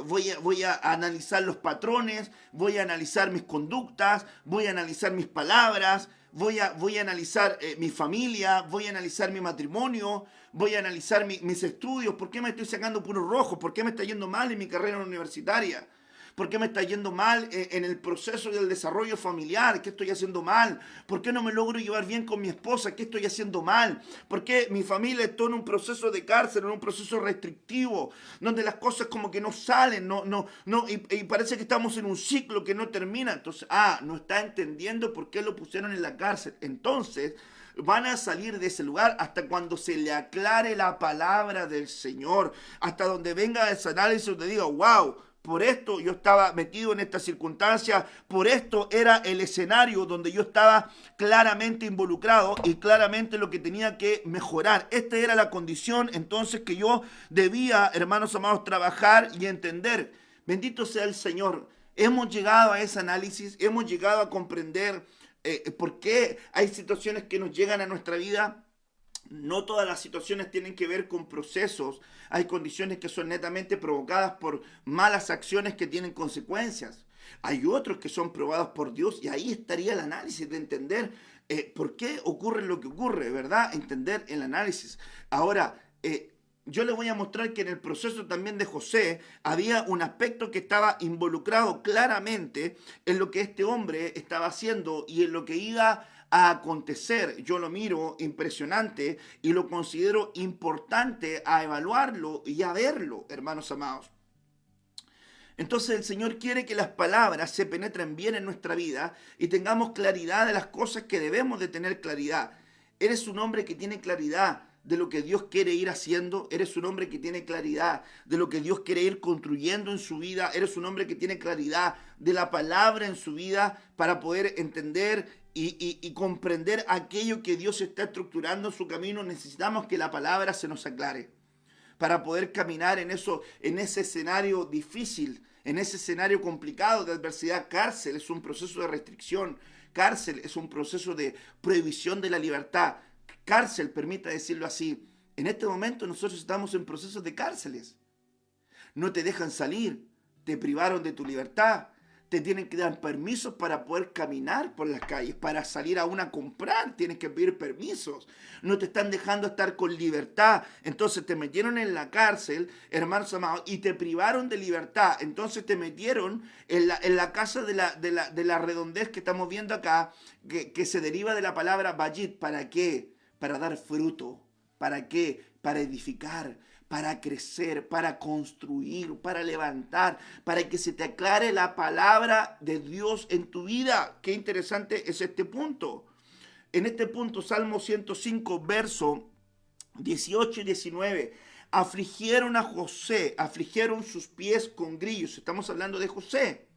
voy a analizar los patrones, voy a analizar mis conductas, voy a analizar mis palabras, voy a analizar mi familia, voy a analizar mi matrimonio, voy a analizar mis estudios. ¿Por qué me estoy sacando puros rojos? ¿Por qué me está yendo mal en mi carrera universitaria? ¿Por qué me está yendo mal en el proceso del desarrollo familiar? ¿Qué estoy haciendo mal? ¿Por qué no me logro llevar bien con mi esposa? ¿Qué estoy haciendo mal? ¿Por qué mi familia está en un proceso de cárcel, en un proceso restrictivo, donde las cosas como que no salen, y parece que estamos en un ciclo que no termina? Entonces, no está entendiendo por qué lo pusieron en la cárcel. Entonces, van a salir de ese lugar hasta cuando se le aclare la palabra del Señor, hasta donde venga ese análisis donde diga, wow, por esto yo estaba metido en esta circunstancia, por esto era el escenario donde yo estaba claramente involucrado y claramente lo que tenía que mejorar. Esta era la condición entonces que yo debía, hermanos amados, trabajar y entender. Bendito sea el Señor. Hemos llegado a ese análisis, hemos llegado a comprender por qué hay situaciones que nos llegan a nuestra vida. No todas las situaciones tienen que ver con procesos. Hay condiciones que son netamente provocadas por malas acciones que tienen consecuencias. Hay otros que son probados por Dios y ahí estaría el análisis de entender por qué ocurre lo que ocurre, ¿verdad? Entender el análisis. Ahora, yo les voy a mostrar que en el proceso también de José había un aspecto que estaba involucrado claramente en lo que este hombre estaba haciendo y en lo que iba a acontecer. Yo lo miro impresionante y lo considero importante a evaluarlo y a verlo, hermanos amados. Entonces el Señor quiere que las palabras se penetren bien en nuestra vida y tengamos claridad de las cosas que debemos de tener claridad. Eres un hombre que tiene claridad de lo que Dios quiere ir haciendo. Eres un hombre que tiene claridad de lo que Dios quiere ir construyendo en su vida. Eres un hombre que tiene claridad de la palabra en su vida para poder entender y comprender aquello que Dios está estructurando en su camino. Necesitamos que la palabra se nos aclare para poder caminar en ese escenario difícil, en ese escenario complicado de adversidad. Cárcel es un proceso de restricción. Cárcel es un proceso de prohibición de la libertad. Cárcel, permita decirlo así. En este momento nosotros estamos en procesos de cárceles. No te dejan salir, te privaron de tu libertad, te tienen que dar permisos para poder caminar por las calles, para salir aún a comprar, tienes que pedir permisos. No te están dejando estar con libertad. Entonces te metieron en la cárcel, hermanos amados, y te privaron de libertad. Entonces te metieron en la casa de la redondez que estamos viendo acá, que se deriva de la palabra bayit. ¿Para qué? Para dar fruto. ¿Para qué? para edificar, para crecer, para construir, para levantar, para que se te aclare la palabra de Dios en tu vida. Qué interesante es este punto. En este punto, Salmo 105, verso 18 y 19. Afligieron a José, afligieron sus pies con grillos. Estamos hablando de José.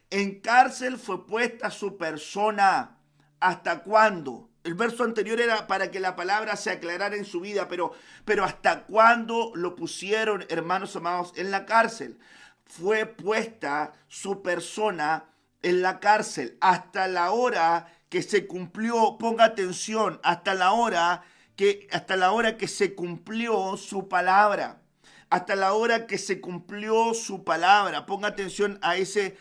En cárcel fue puesta su persona. ¿Hasta cuándo? El verso anterior era para que la palabra se aclarara en su vida, pero ¿hasta cuándo lo pusieron, hermanos amados, en la cárcel? Fue puesta su persona en la cárcel hasta la hora que se cumplió, ponga atención, hasta la hora que se cumplió su palabra. Hasta la hora que se cumplió su palabra. Ponga atención a ese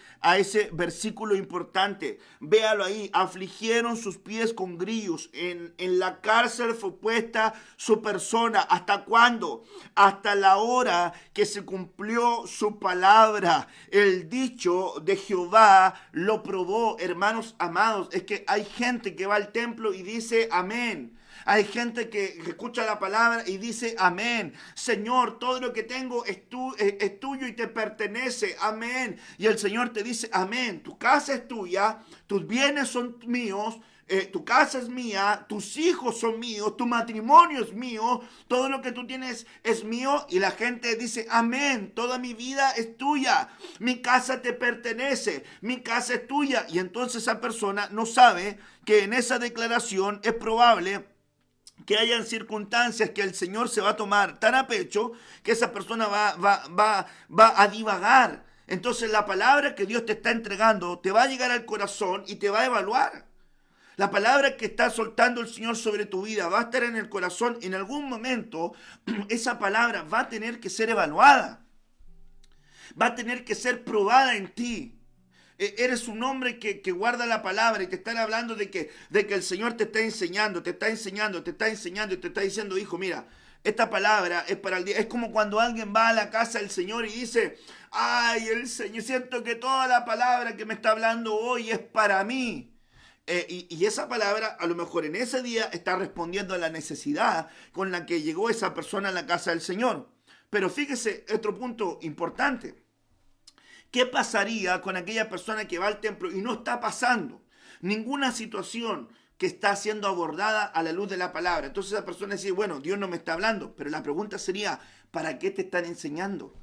versículo importante. Véalo ahí. Afligieron sus pies con grillos. En la cárcel fue puesta su persona. ¿Hasta cuándo? Hasta la hora que se cumplió su palabra. El dicho de Jehová lo probó. Hermanos amados, es que hay gente que va al templo y dice amén. Hay gente que escucha la palabra y dice amén. Señor, todo lo que tengo es tuyo y te pertenece. Amén. Y el Señor te dice amén. Tu casa es tuya, tus bienes son míos, tu casa es mía, tus hijos son míos, tu matrimonio es mío, todo lo que tú tienes es mío. Y la gente dice amén, toda mi vida es tuya, mi casa te pertenece, mi casa es tuya. Y entonces esa persona no sabe que en esa declaración es probable que hayan circunstancias que el Señor se va a tomar tan a pecho que esa persona va a divagar. Entonces la palabra que Dios te está entregando te va a llegar al corazón y te va a evaluar. La palabra que está soltando el Señor sobre tu vida va a estar en el corazón. En algún momento esa palabra va a tener que ser evaluada. Va a tener que ser probada en ti. Eres un hombre que guarda la palabra y te están hablando de que el Señor te está enseñando, te está enseñando y te está diciendo, hijo, mira, esta palabra es para el día. Es como cuando alguien va a la casa del Señor y dice, ay, el Señor, siento que toda la palabra que me está hablando hoy es para mí. Y esa palabra a lo mejor en ese día está respondiendo a la necesidad con la que llegó esa persona a la casa del Señor. Pero fíjese, otro punto importante. ¿Qué pasaría con aquella persona que va al templo y no está pasando ninguna situación que está siendo abordada a la luz de la palabra? Entonces esa persona dice, bueno, Dios no me está hablando, pero la pregunta sería, ¿para qué te están enseñando?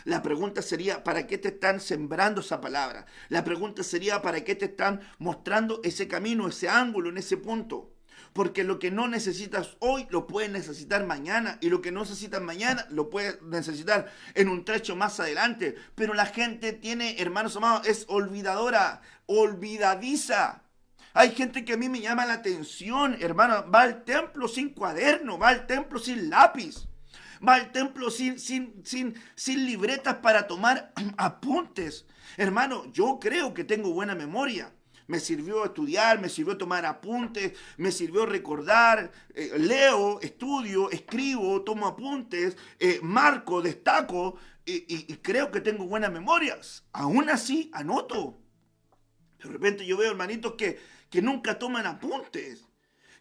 La pregunta sería, ¿para qué te están sembrando esa palabra? La pregunta sería, ¿para qué te están mostrando ese camino, ese ángulo, en ese punto? Porque lo que no necesitas hoy lo puedes necesitar mañana, y lo que no necesitas mañana lo puedes necesitar en un trecho más adelante. Pero la gente tiene, hermanos amados, es olvidadora, olvidadiza. Hay gente que a mí me llama la atención, hermano, va al templo sin cuaderno, va al templo sin lápiz, va al templo sin libretas para tomar apuntes. Hermano, yo creo que tengo buena memoria. Me sirvió estudiar, me sirvió tomar apuntes, me sirvió recordar, leo, estudio, escribo, tomo apuntes, marco, destaco y creo que tengo buenas memorias. Aún así, anoto. De repente yo veo hermanitos que nunca toman apuntes,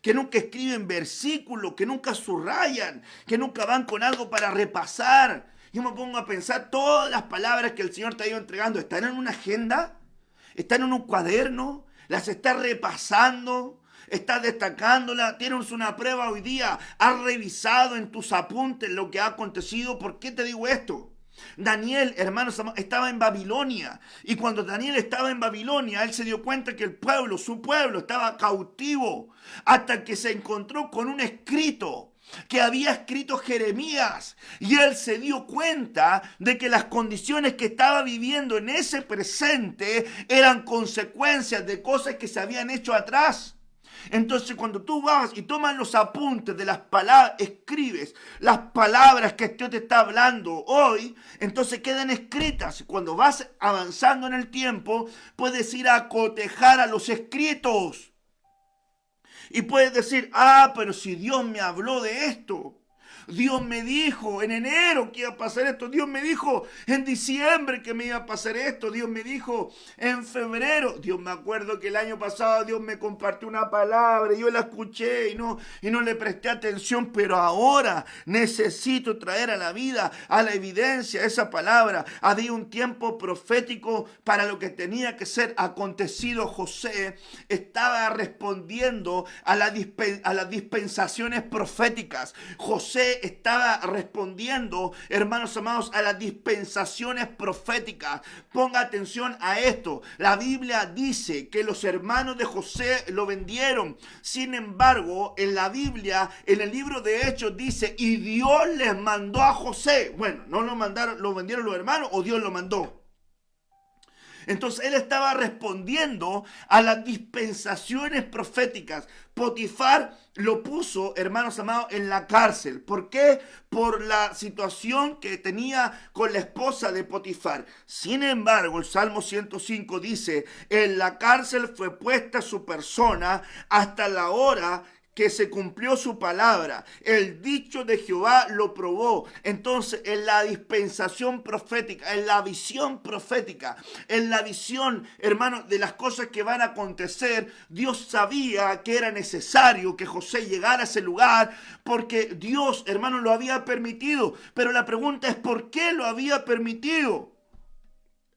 que nunca escriben versículos, que nunca subrayan, que nunca van con algo para repasar. Yo me pongo a pensar, todas las palabras que el Señor te ha ido entregando, ¿están en una agenda? ¿Están en un cuaderno? ¿Las estás repasando? ¿Estás destacándolas? ¿Tienes una prueba hoy día? ¿Has revisado en tus apuntes lo que ha acontecido? ¿Por qué te digo esto? Daniel, hermanos, estaba en Babilonia. Y cuando Daniel estaba en Babilonia, él se dio cuenta que su pueblo, estaba cautivo. Hasta que se encontró con un escrito que había escrito Jeremías, y él se dio cuenta de que las condiciones que estaba viviendo en ese presente eran consecuencias de cosas que se habían hecho atrás. Entonces cuando tú vas y tomas los apuntes de las palabras, escribes las palabras que Dios te está hablando hoy, entonces quedan escritas. Cuando vas avanzando en el tiempo, puedes ir a cotejar a los escritos. Y puedes decir, pero si Dios me habló de esto, Dios me dijo en enero que iba a pasar esto. Dios me dijo en diciembre que me iba a pasar esto. Dios me dijo en febrero. Dios, me acuerdo que el año pasado Dios me compartió una palabra y yo la escuché y no le presté atención, pero ahora necesito traer a la vida, a la evidencia, esa palabra. Había un tiempo profético para lo que tenía que ser acontecido. José estaba respondiendo a las dispensaciones proféticas. José estaba respondiendo, hermanos amados, a las dispensaciones proféticas. Ponga atención a esto. La Biblia dice que los hermanos de José lo vendieron. Sin embargo, en la Biblia, en el libro de Hechos dice, y Dios les mandó a José. Bueno, no lo mandaron, lo vendieron los hermanos o Dios lo mandó. Entonces él estaba respondiendo a las dispensaciones proféticas. Potifar lo puso, hermanos amados, en la cárcel. ¿Por qué? Por la situación que tenía con la esposa de Potifar. Sin embargo, el Salmo 105 dice, en la cárcel fue puesta su persona hasta la hora que se cumplió su palabra. El dicho de Jehová lo probó. Entonces, en la dispensación profética, en la visión profética, en la visión, hermanos, de las cosas que van a acontecer, Dios sabía que era necesario que José llegara a ese lugar, porque Dios, hermanos, lo había permitido. Pero la pregunta es, ¿por qué lo había permitido?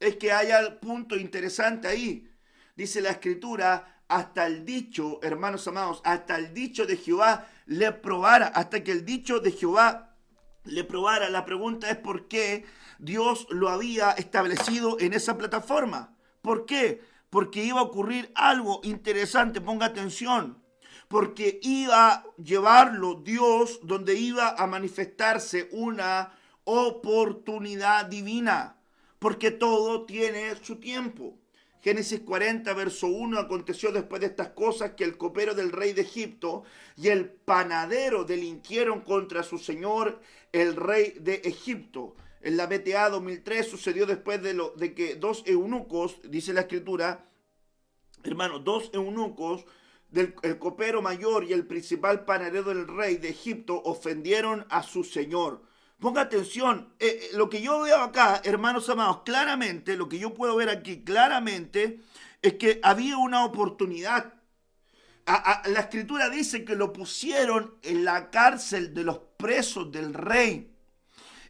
Es que hay un punto interesante ahí. Dice la Escritura, hasta el dicho, hermanos amados, hasta el dicho de Jehová le probara, hasta que el dicho de Jehová le probara. La pregunta es por qué Dios lo había establecido en esa plataforma. ¿Por qué? Porque iba a ocurrir algo interesante, ponga atención. Porque iba a llevarlo Dios donde iba a manifestarse una oportunidad divina. Porque todo tiene su tiempo. Génesis 40, verso 1, aconteció después de estas cosas que el copero del rey de Egipto y el panadero delinquieron contra su señor, el rey de Egipto. En la BTA 2003 sucedió después de que dos eunucos, dice la Escritura, hermano, dos eunucos, el copero mayor y el principal panadero del rey de Egipto, ofendieron a su señor. Ponga atención, lo que yo veo acá, hermanos amados, claramente, lo que yo puedo ver aquí claramente es que había una oportunidad. La Escritura dice que lo pusieron en la cárcel de los presos del rey.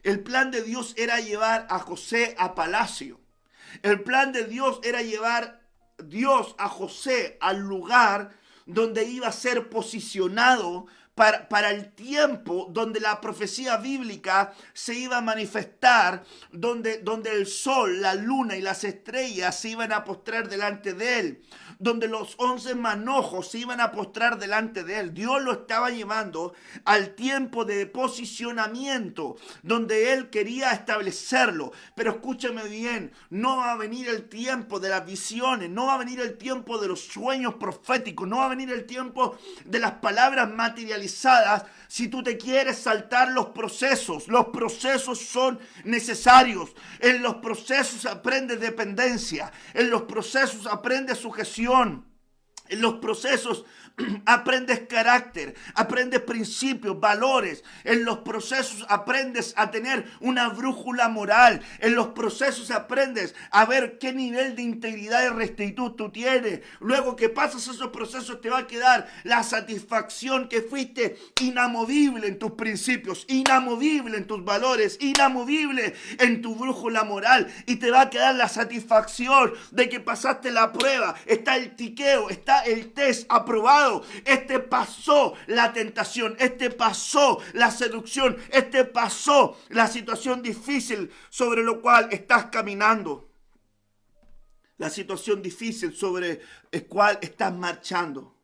El plan de Dios era llevar a José a palacio. El plan de Dios era llevar Dios a José al lugar donde iba a ser posicionado para el tiempo donde la profecía bíblica se iba a manifestar, donde el sol, la luna y las estrellas se iban a postrar delante de él, donde los 11 manojos se iban a postrar delante de él. Dios lo estaba llevando al tiempo de posicionamiento, donde él quería establecerlo. Pero escúchame bien, no va a venir el tiempo de las visiones, no va a venir el tiempo de los sueños proféticos, no va a venir el tiempo de las palabras materializadas si tú te quieres saltar los procesos. Los procesos son necesarios. En los procesos aprendes dependencia. En los procesos aprendes sujeción. En los procesos aprendes carácter, aprendes principios, valores. En los procesos aprendes a tener una brújula moral. En los procesos aprendes a ver qué nivel de integridad y rectitud tú tienes. Luego que pasas esos procesos te va a quedar la satisfacción que fuiste inamovible en tus principios, inamovible en tus valores, inamovible en tu brújula moral. Y te va a quedar la satisfacción de que pasaste la prueba. Está el tiqueo, está el test aprobado. Este pasó la tentación, este pasó la seducción, este pasó la situación difícil sobre lo cual estás caminando, la situación difícil sobre el cual estás marchando.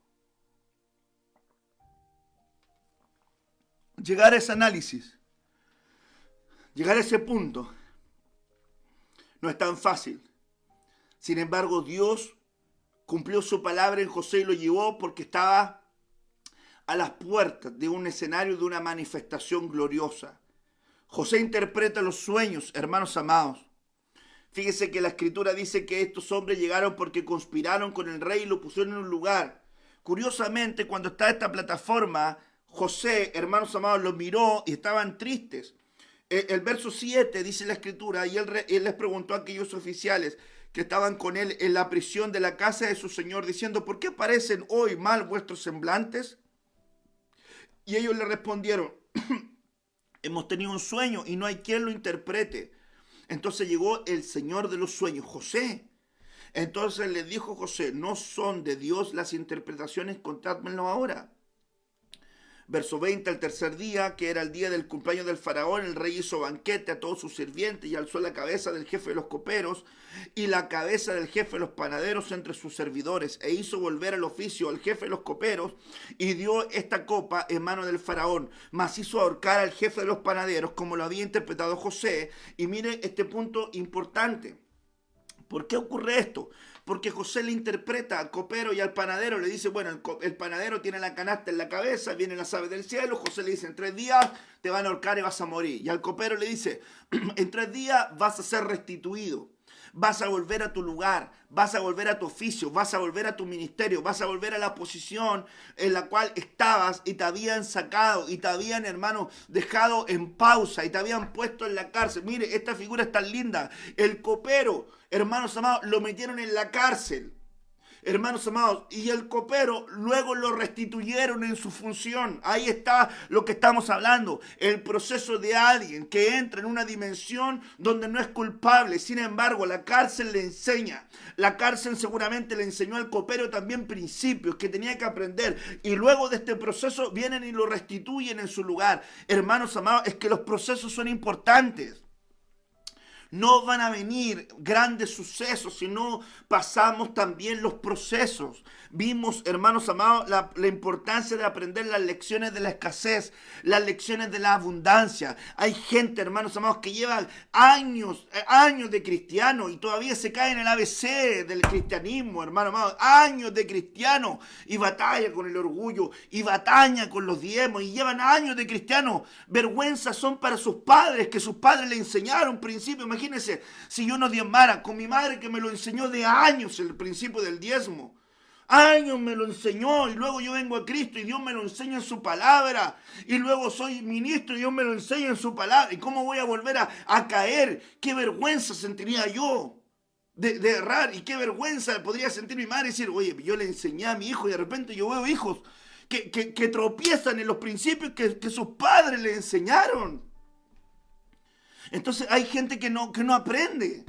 Llegar a ese análisis, llegar a ese punto, no es tan fácil. Sin embargo, Dios cumplió su palabra en José y lo llevó porque estaba a las puertas de un escenario, de una manifestación gloriosa. José interpreta los sueños, hermanos amados. Fíjese que la Escritura dice que estos hombres llegaron porque conspiraron con el rey y lo pusieron en un lugar. Curiosamente, cuando está esta plataforma, José, hermanos amados, los miró y estaban tristes. El verso 7 dice la escritura, y él les preguntó a aquellos oficiales que estaban con él en la prisión de la casa de su señor, diciendo: ¿por qué parecen hoy mal vuestros semblantes? Y ellos le respondieron: hemos tenido un sueño y no hay quien lo interprete. Entonces llegó el Señor de los sueños, José. Entonces le dijo José: no son de Dios las interpretaciones, contádmelo ahora. Verso 20, al tercer día, que era el día del cumpleaños del faraón, el rey hizo banquete a todos sus sirvientes y alzó la cabeza del jefe de los coperos y la cabeza del jefe de los panaderos entre sus servidores, e hizo volver al oficio al jefe de los coperos y dio esta copa en mano del faraón, mas hizo ahorcar al jefe de los panaderos, como lo había interpretado José. Y mire este punto importante. ¿Por qué ocurre esto? Porque José le interpreta al copero y al panadero, le dice: bueno, el panadero tiene la canasta en la cabeza, vienen las aves del cielo. José le dice: en 3 días te van a ahorcar y vas a morir. Y al copero le dice: en 3 días vas a ser restituido, vas a volver a tu lugar, vas a volver a tu oficio, vas a volver a tu ministerio, vas a volver a la posición en la cual estabas y te habían sacado y te habían, hermano, dejado en pausa y te habían puesto en la cárcel. Mire, esta figura es tan linda. El copero, hermanos amados, lo metieron en la cárcel, hermanos amados, y el copero luego lo restituyeron en su función. Ahí está lo que estamos hablando, el proceso de alguien que entra en una dimensión donde no es culpable. Sin embargo, la cárcel le enseña, la cárcel seguramente le enseñó al copero también principios que tenía que aprender, y luego de este proceso vienen y lo restituyen en su lugar. Hermanos amados, es que los procesos son importantes. No van a venir grandes sucesos si no pasamos también los procesos. Vimos, hermanos amados, la importancia de aprender las lecciones de la escasez, las lecciones de la abundancia. Hay gente, hermanos amados, que lleva años de cristiano y todavía se cae en el ABC del cristianismo, hermanos amados. Años de cristiano y batalla con el orgullo y batalla con los diezmos y llevan años de cristiano. Vergüenza son para sus padres, que sus padres le enseñaron principios. Imagínense, si yo no diezmara, con mi madre que me lo enseñó de años el principio del diezmo. Años me lo enseñó, y luego yo vengo a Cristo y Dios me lo enseña en su palabra, y luego soy ministro y Dios me lo enseña en su palabra. ¿Y cómo voy a volver a caer? ¿Qué vergüenza sentiría yo de errar? ¿Y qué vergüenza podría sentir mi madre? Decir: oye, yo le enseñé a mi hijo y de repente yo veo hijos que tropiezan en los principios que sus padres le enseñaron. Entonces hay gente que no aprende.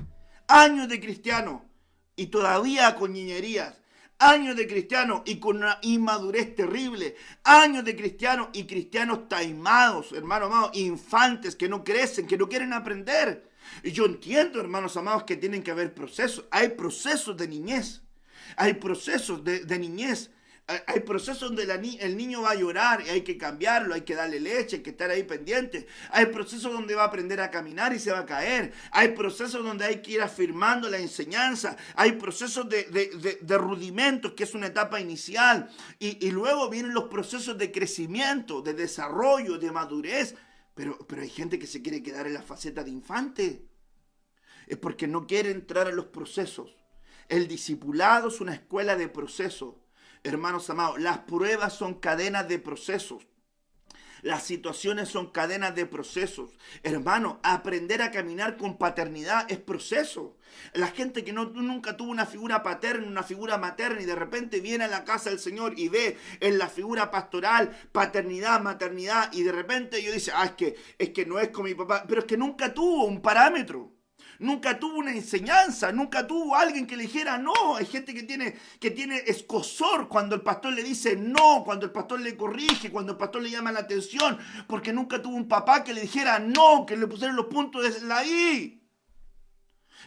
Años de cristiano y todavía con niñerías. Años de cristiano y con una inmadurez terrible. Años de cristiano y cristianos taimados, hermanos amados, infantes que no crecen, que no quieren aprender. Y yo entiendo, hermanos amados, que tienen que haber procesos. Hay procesos de niñez. Hay procesos de niñez. Hay procesos donde el niño va a llorar y hay que cambiarlo, hay que darle leche, hay que estar ahí pendiente. Hay procesos donde va a aprender a caminar y se va a caer. Hay procesos donde hay que ir afirmando la enseñanza. Hay procesos de rudimentos, que es una etapa inicial. Y luego vienen los procesos de crecimiento, de desarrollo, de madurez. Pero hay gente que se quiere quedar en la faceta de infante. Es porque no quiere entrar a los procesos. El discipulado es una escuela de procesos. Hermanos amados, las pruebas son cadenas de procesos. Las situaciones son cadenas de procesos. Hermano, aprender a caminar con paternidad es proceso. La gente que nunca tuvo una figura paterna, una figura materna, y de repente viene a la casa del Señor y ve en la figura pastoral paternidad, maternidad, y de repente yo dice: es que no es con mi papá, pero es que nunca tuvo un parámetro. Nunca tuvo una enseñanza, nunca tuvo alguien que le dijera no. Hay gente que tiene escozor cuando el pastor le dice no, cuando el pastor le corrige, cuando el pastor le llama la atención, porque nunca tuvo un papá que le dijera no, que le pusiera los puntos de la I.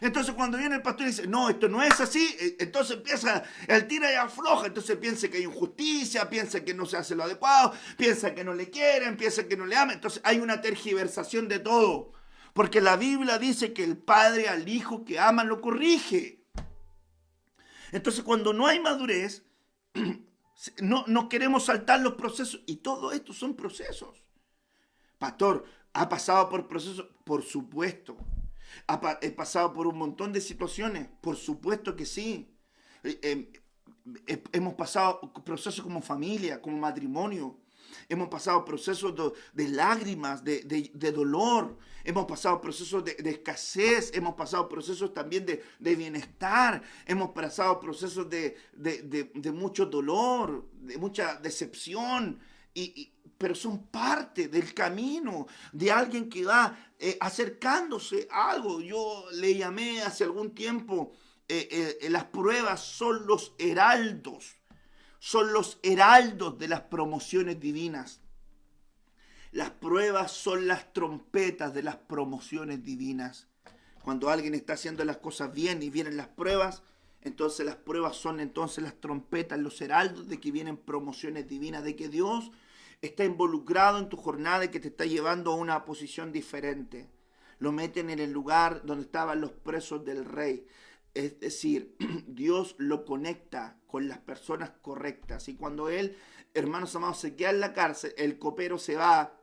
Entonces cuando viene el pastor y dice: no, esto no es así, entonces empieza el tira y afloja. Entonces piensa que hay injusticia, piensa que no se hace lo adecuado, piensa que no le quieren, piensa que no le aman. Entonces hay una tergiversación de todo. Porque la Biblia dice que el padre al hijo que ama lo corrige. Entonces cuando no hay madurez, no queremos saltar los procesos. Y todo esto son procesos. Pastor, ¿ha pasado por procesos? Por supuesto. ¿He pasado por un montón de situaciones? Por supuesto que sí. Hemos pasado procesos como familia, como matrimonio. hemos pasado procesos de lágrimas, de dolor, hemos pasado procesos de escasez, hemos pasado procesos también de bienestar, hemos pasado procesos de mucho dolor, de mucha decepción, pero son parte del camino de alguien que va acercándose a algo. Yo le llamé hace algún tiempo, las pruebas son los heraldos de las promociones divinas. Las pruebas son las trompetas de las promociones divinas. Cuando alguien está haciendo las cosas bien y vienen las pruebas, entonces las pruebas son entonces las trompetas, los heraldos de que vienen promociones divinas, de que Dios está involucrado en tu jornada y que te está llevando a una posición diferente. Lo meten en el lugar donde estaban los presos del rey. Es decir, Dios lo conecta con las personas correctas. Y cuando él, hermanos amados, se queda en la cárcel, el copero se va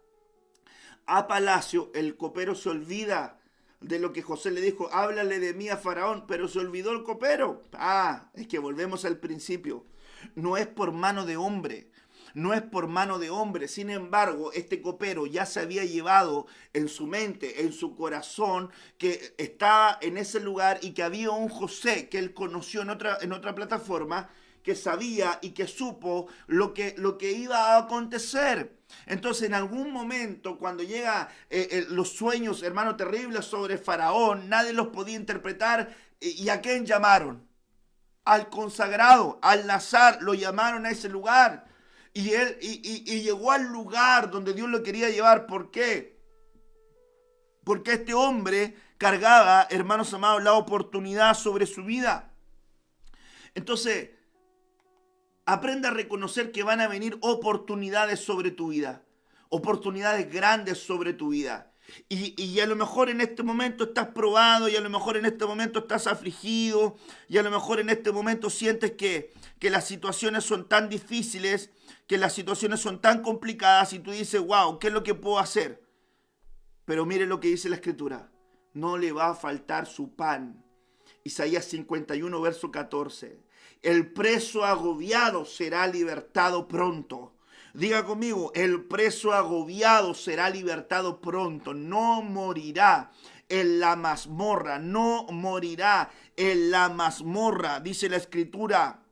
a palacio, el copero se olvida de lo que José le dijo, háblale de mí a Faraón, pero se olvidó el copero. Es que volvemos al principio. No es por mano de hombre. No es por mano de hombre. Sin embargo, este copero ya se había llevado en su mente, en su corazón, que estaba en ese lugar y que había un José que él conoció en otra plataforma, que sabía y que supo lo que iba a acontecer. Entonces, en algún momento, cuando llega los sueños, hermano, terribles sobre Faraón, nadie los podía interpretar. ¿Y a quién llamaron? Al consagrado, al Nazar, lo llamaron a ese lugar. Y él llegó al lugar donde Dios lo quería llevar. ¿Por qué? Porque este hombre cargaba, hermanos amados, la oportunidad sobre su vida. Entonces, aprenda a reconocer que van a venir oportunidades sobre tu vida. Oportunidades grandes sobre tu vida. Y a lo mejor en este momento estás probado, y a lo mejor en este momento estás afligido, y a lo mejor en este momento sientes que las situaciones son tan difíciles, que las situaciones son tan complicadas, y tú dices, wow, ¿qué es lo que puedo hacer? Pero mire lo que dice la Escritura, no le va a faltar su pan. Isaías 51, verso 14. El preso agobiado será libertado pronto. Diga conmigo, el preso agobiado será libertado pronto. No morirá en la mazmorra. No morirá en la mazmorra. Dice la Escritura,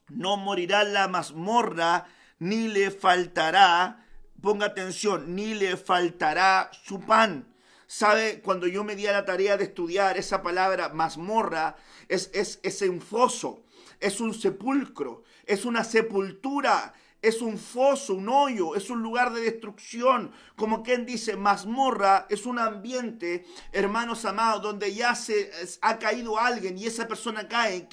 no morirá en la mazmorra, ni le faltará, ponga atención, ni le faltará su pan. ¿Sabe? Cuando yo me di a la tarea de estudiar esa palabra mazmorra, es un foso, es un sepulcro, es una sepultura, es un foso, un hoyo, es un lugar de destrucción. Como quien dice, mazmorra es un ambiente, hermanos amados, donde ya se ha caído alguien y esa persona cae,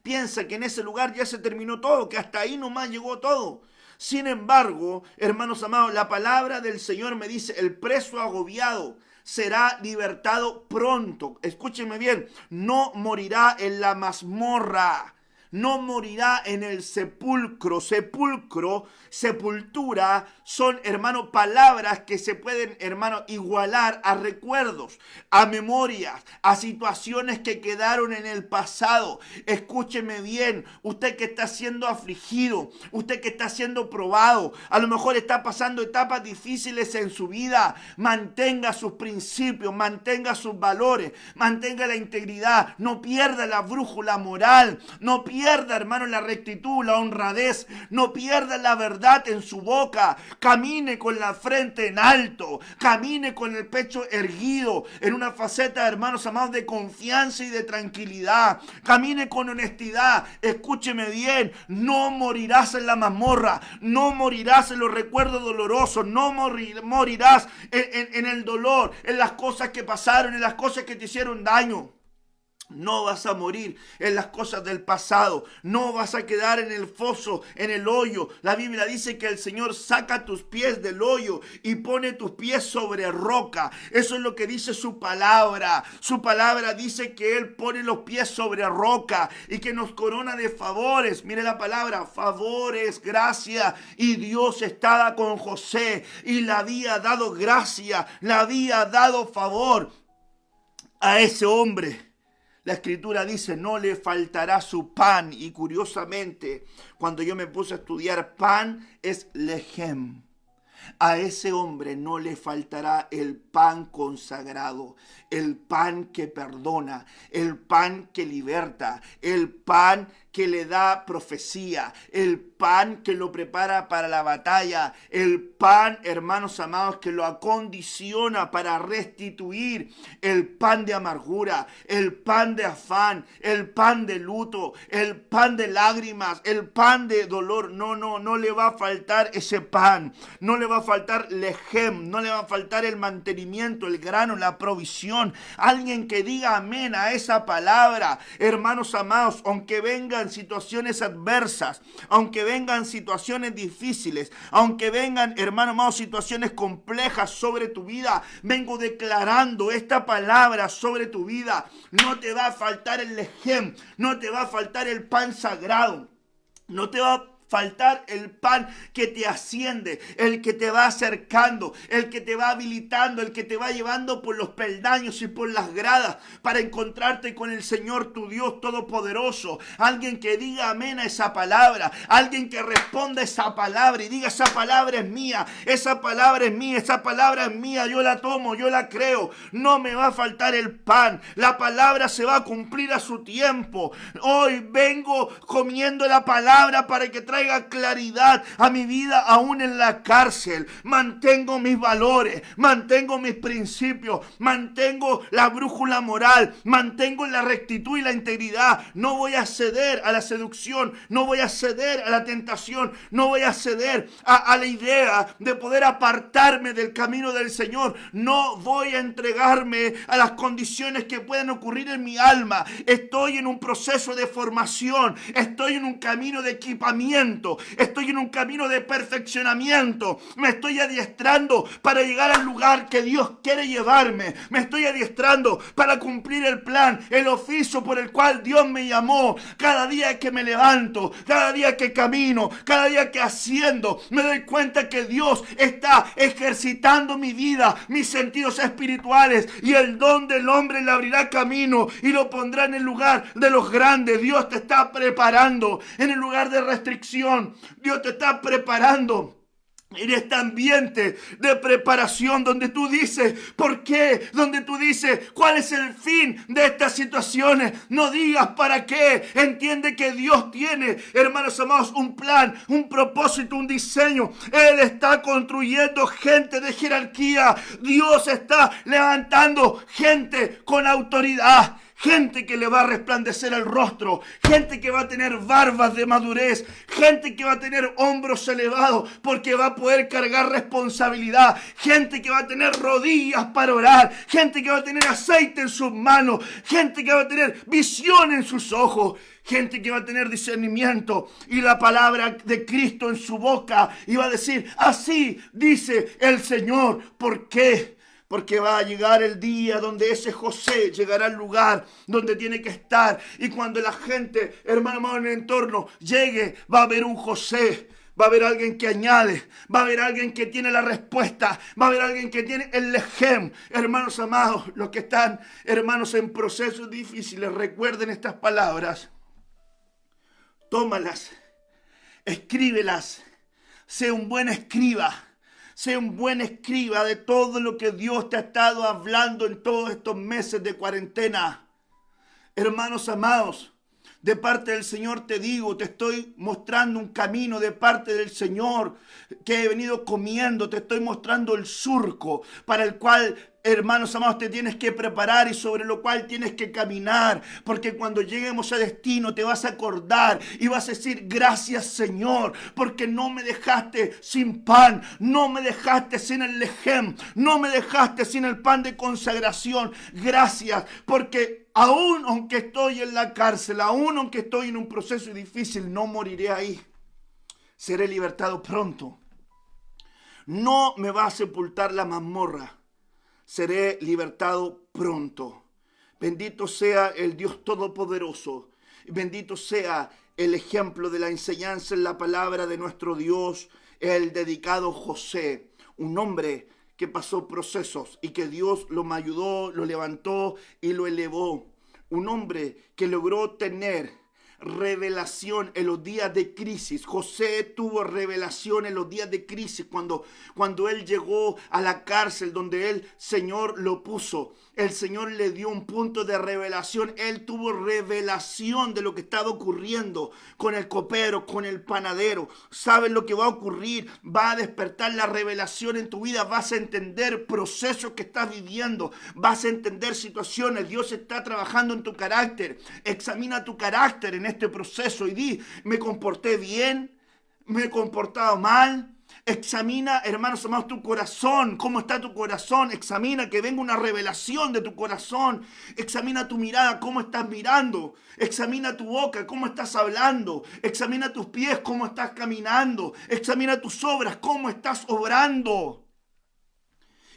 piensa que en ese lugar ya se terminó todo, que hasta ahí nomás llegó todo. Sin embargo, hermanos amados, la palabra del Señor me dice, el preso agobiado será libertado pronto. Escúchenme bien, no morirá en la mazmorra. No morirá en el sepulcro. Sepulcro, sepultura, son, hermano, palabras que se pueden, hermano, igualar a recuerdos, a memorias, a situaciones que quedaron en el pasado. Escúcheme bien, usted que está siendo afligido, usted que está siendo probado, a lo mejor está pasando etapas difíciles en su vida, mantenga sus principios, mantenga sus valores, mantenga la integridad, no pierda la brújula moral, no pierda, hermano, la rectitud, la honradez, no pierda la verdad en su boca, camine con la frente en alto, camine con el pecho erguido, en una faceta, hermanos amados, de confianza y de tranquilidad, camine con honestidad. Escúcheme bien, no morirás en la mazmorra, no morirás en los recuerdos dolorosos, no morirás en el dolor, en las cosas que pasaron, en las cosas que te hicieron daño. No vas a morir en las cosas del pasado. No vas a quedar en el foso, en el hoyo. La Biblia dice que el Señor saca tus pies del hoyo y pone tus pies sobre roca. Eso es lo que dice su palabra. Su palabra dice que Él pone los pies sobre roca y que nos corona de favores. Mire la palabra, favores, gracia. Y Dios estaba con José y le había dado gracia, le había dado favor a ese hombre. La Escritura dice, no le faltará su pan. Y curiosamente, cuando yo me puse a estudiar, pan es lejem. A ese hombre no le faltará el pan consagrado, el pan que perdona, el pan que liberta, el pan que le da profecía, el pan que lo prepara para la batalla, el pan, hermanos amados, que lo acondiciona para restituir, el pan de amargura, el pan de afán, el pan de luto, el pan de lágrimas, el pan de dolor. No le va a faltar ese pan, no le va a faltar lejem, no le va a faltar el mantenimiento, el grano, la provisión. Alguien que diga amén a esa palabra, hermanos amados, aunque vengan situaciones adversas, aunque vengan situaciones difíciles, aunque vengan, hermanos amados, situaciones complejas sobre tu vida, vengo declarando esta palabra sobre tu vida. No te va a faltar el lejem, no te va a faltar el pan sagrado, no te va a faltar el pan que te asciende, el que te va acercando, el que te va habilitando, el que te va llevando por los peldaños y por las gradas para encontrarte con el Señor tu Dios Todopoderoso. Alguien que diga amén a esa palabra, alguien que responda a esa palabra y diga: esa palabra es mía, esa palabra es mía, esa palabra es mía, yo la tomo, yo la creo, no me va a faltar el pan, la palabra se va a cumplir a su tiempo. Hoy vengo comiendo la palabra para que traiga claridad a mi vida aún en la cárcel. Mantengo mis valores, mantengo mis principios, mantengo la brújula moral, mantengo la rectitud y la integridad. No voy a ceder a la seducción, no voy a ceder a la tentación, no voy a ceder a la idea de poder apartarme del camino del Señor. No voy a entregarme a las condiciones que puedan ocurrir en mi alma. Estoy en un proceso de formación, estoy en un camino de equipamiento, estoy en un camino de perfeccionamiento. Me estoy adiestrando para llegar al lugar que Dios quiere llevarme. Me estoy adiestrando para cumplir el plan, el oficio por el cual Dios me llamó. Cada día que me levanto, cada día que camino, cada día que asciendo, me doy cuenta que Dios está ejercitando mi vida, mis sentidos espirituales, y el don del hombre le abrirá camino y lo pondrá en el lugar de los grandes. Dios te está preparando en el lugar de restricción. Dios te está preparando en este ambiente de preparación donde tú dices: ¿por qué? Donde tú dices: ¿cuál es el fin de estas situaciones? No digas para qué. Entiende que Dios tiene, hermanos amados, un plan, un propósito, un diseño. Él está construyendo gente de jerarquía. Dios está levantando gente con autoridad. Gente que le va a resplandecer el rostro, gente que va a tener barbas de madurez, gente que va a tener hombros elevados porque va a poder cargar responsabilidad, gente que va a tener rodillas para orar, gente que va a tener aceite en sus manos, gente que va a tener visión en sus ojos, gente que va a tener discernimiento y la palabra de Cristo en su boca y va a decir: así dice el Señor. ¿Por qué? Porque va a llegar el día donde ese José llegará al lugar donde tiene que estar. Y cuando la gente, hermano, en el entorno llegue, va a haber un José. Va a haber alguien que añade, va a haber alguien que tiene la respuesta, va a haber alguien que tiene el lejem. Hermanos amados, los que están, hermanos, en procesos difíciles, recuerden estas palabras. Tómalas, escríbelas, sé un buen escriba. Sé un buen escriba de todo lo que Dios te ha estado hablando en todos estos meses de cuarentena. Hermanos amados, de parte del Señor te digo, te estoy mostrando un camino de parte del Señor que he venido comiendo. Te estoy mostrando el surco para el cual, hermanos amados, te tienes que preparar y sobre lo cual tienes que caminar, porque cuando lleguemos a destino te vas a acordar y vas a decir: gracias, Señor, porque no me dejaste sin pan, no me dejaste sin el lejem, no me dejaste sin el pan de consagración. Gracias, porque aún aunque estoy en la cárcel, aún aunque estoy en un proceso difícil, no moriré ahí. Seré libertado pronto. No me va a sepultar la mazmorra. Seré libertado pronto. Bendito sea el Dios Todopoderoso. Bendito sea el ejemplo de la enseñanza en la palabra de nuestro Dios, el dedicado José, un hombre que pasó procesos y que Dios lo ayudó, lo levantó y lo elevó. Un hombre que logró tener revelación en los días de crisis. José tuvo revelación en los días de crisis cuando él llegó a la cárcel donde el Señor lo puso. El Señor le dio un punto de revelación. Él tuvo revelación de lo que estaba ocurriendo con el copero, con el panadero. ¿Sabes lo que va a ocurrir? Va a despertar la revelación en tu vida. Vas a entender procesos que estás viviendo. Vas a entender situaciones. Dios está trabajando en tu carácter. Examina tu carácter en este proceso y di, ¿me comporté bien? ¿Me he comportado mal? Examina, hermanos amados, tu corazón. ¿Cómo está tu corazón? Examina que venga una revelación de tu corazón. Examina tu mirada, cómo estás mirando. Examina tu boca, cómo estás hablando. Examina tus pies, cómo estás caminando. Examina tus obras, cómo estás obrando.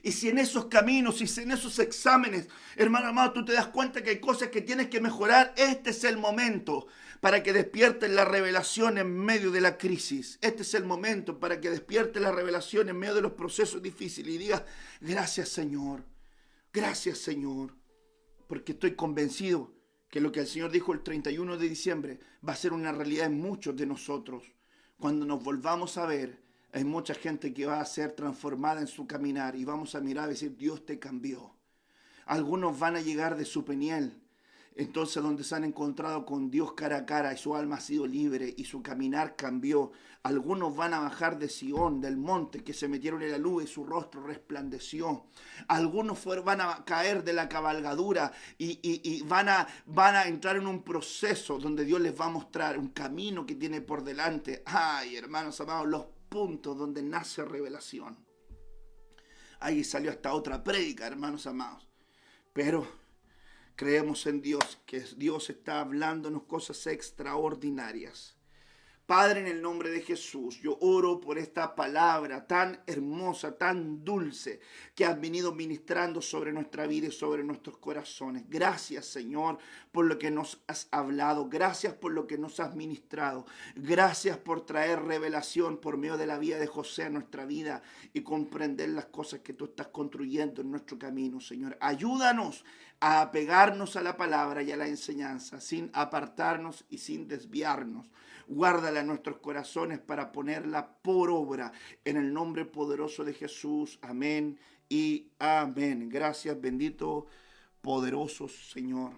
Y si en esos caminos, y si en esos exámenes, hermano amado, tú te das cuenta que hay cosas que tienes que mejorar, este es el momento para que despiertes la revelación en medio de la crisis. Este es el momento para que despiertes la revelación en medio de los procesos difíciles y digas, gracias Señor, porque estoy convencido que lo que el Señor dijo el 31 de diciembre va a ser una realidad en muchos de nosotros. Cuando nos volvamos a ver, hay mucha gente que va a ser transformada en su caminar y vamos a mirar y decir, Dios te cambió. Algunos van a llegar de su Peniel, entonces donde se han encontrado con Dios cara a cara y su alma ha sido libre y su caminar cambió. Algunos van a bajar de Sión, del monte, que se metieron en la nube y su rostro resplandeció. Algunos van a caer de la cabalgadura y van a entrar en un proceso donde Dios les va a mostrar un camino que tiene por delante. Ay, hermanos amados, los puntos donde nace revelación. Ahí salió hasta otra prédica, hermanos amados. Pero creemos en Dios, que Dios está hablándonos cosas extraordinarias. Padre, en el nombre de Jesús, yo oro por esta palabra tan hermosa, tan dulce, que has venido ministrando sobre nuestra vida y sobre nuestros corazones. Gracias, Señor, por lo que nos has hablado. Gracias por lo que nos has ministrado. Gracias por traer revelación por medio de la vida de José a nuestra vida y comprender las cosas que tú estás construyendo en nuestro camino, Señor. Ayúdanos a apegarnos a la palabra y a la enseñanza, sin apartarnos y sin desviarnos. Guárdala en nuestros corazones para ponerla por obra. En el nombre poderoso de Jesús. Amén y amén. Gracias, bendito, poderoso Señor.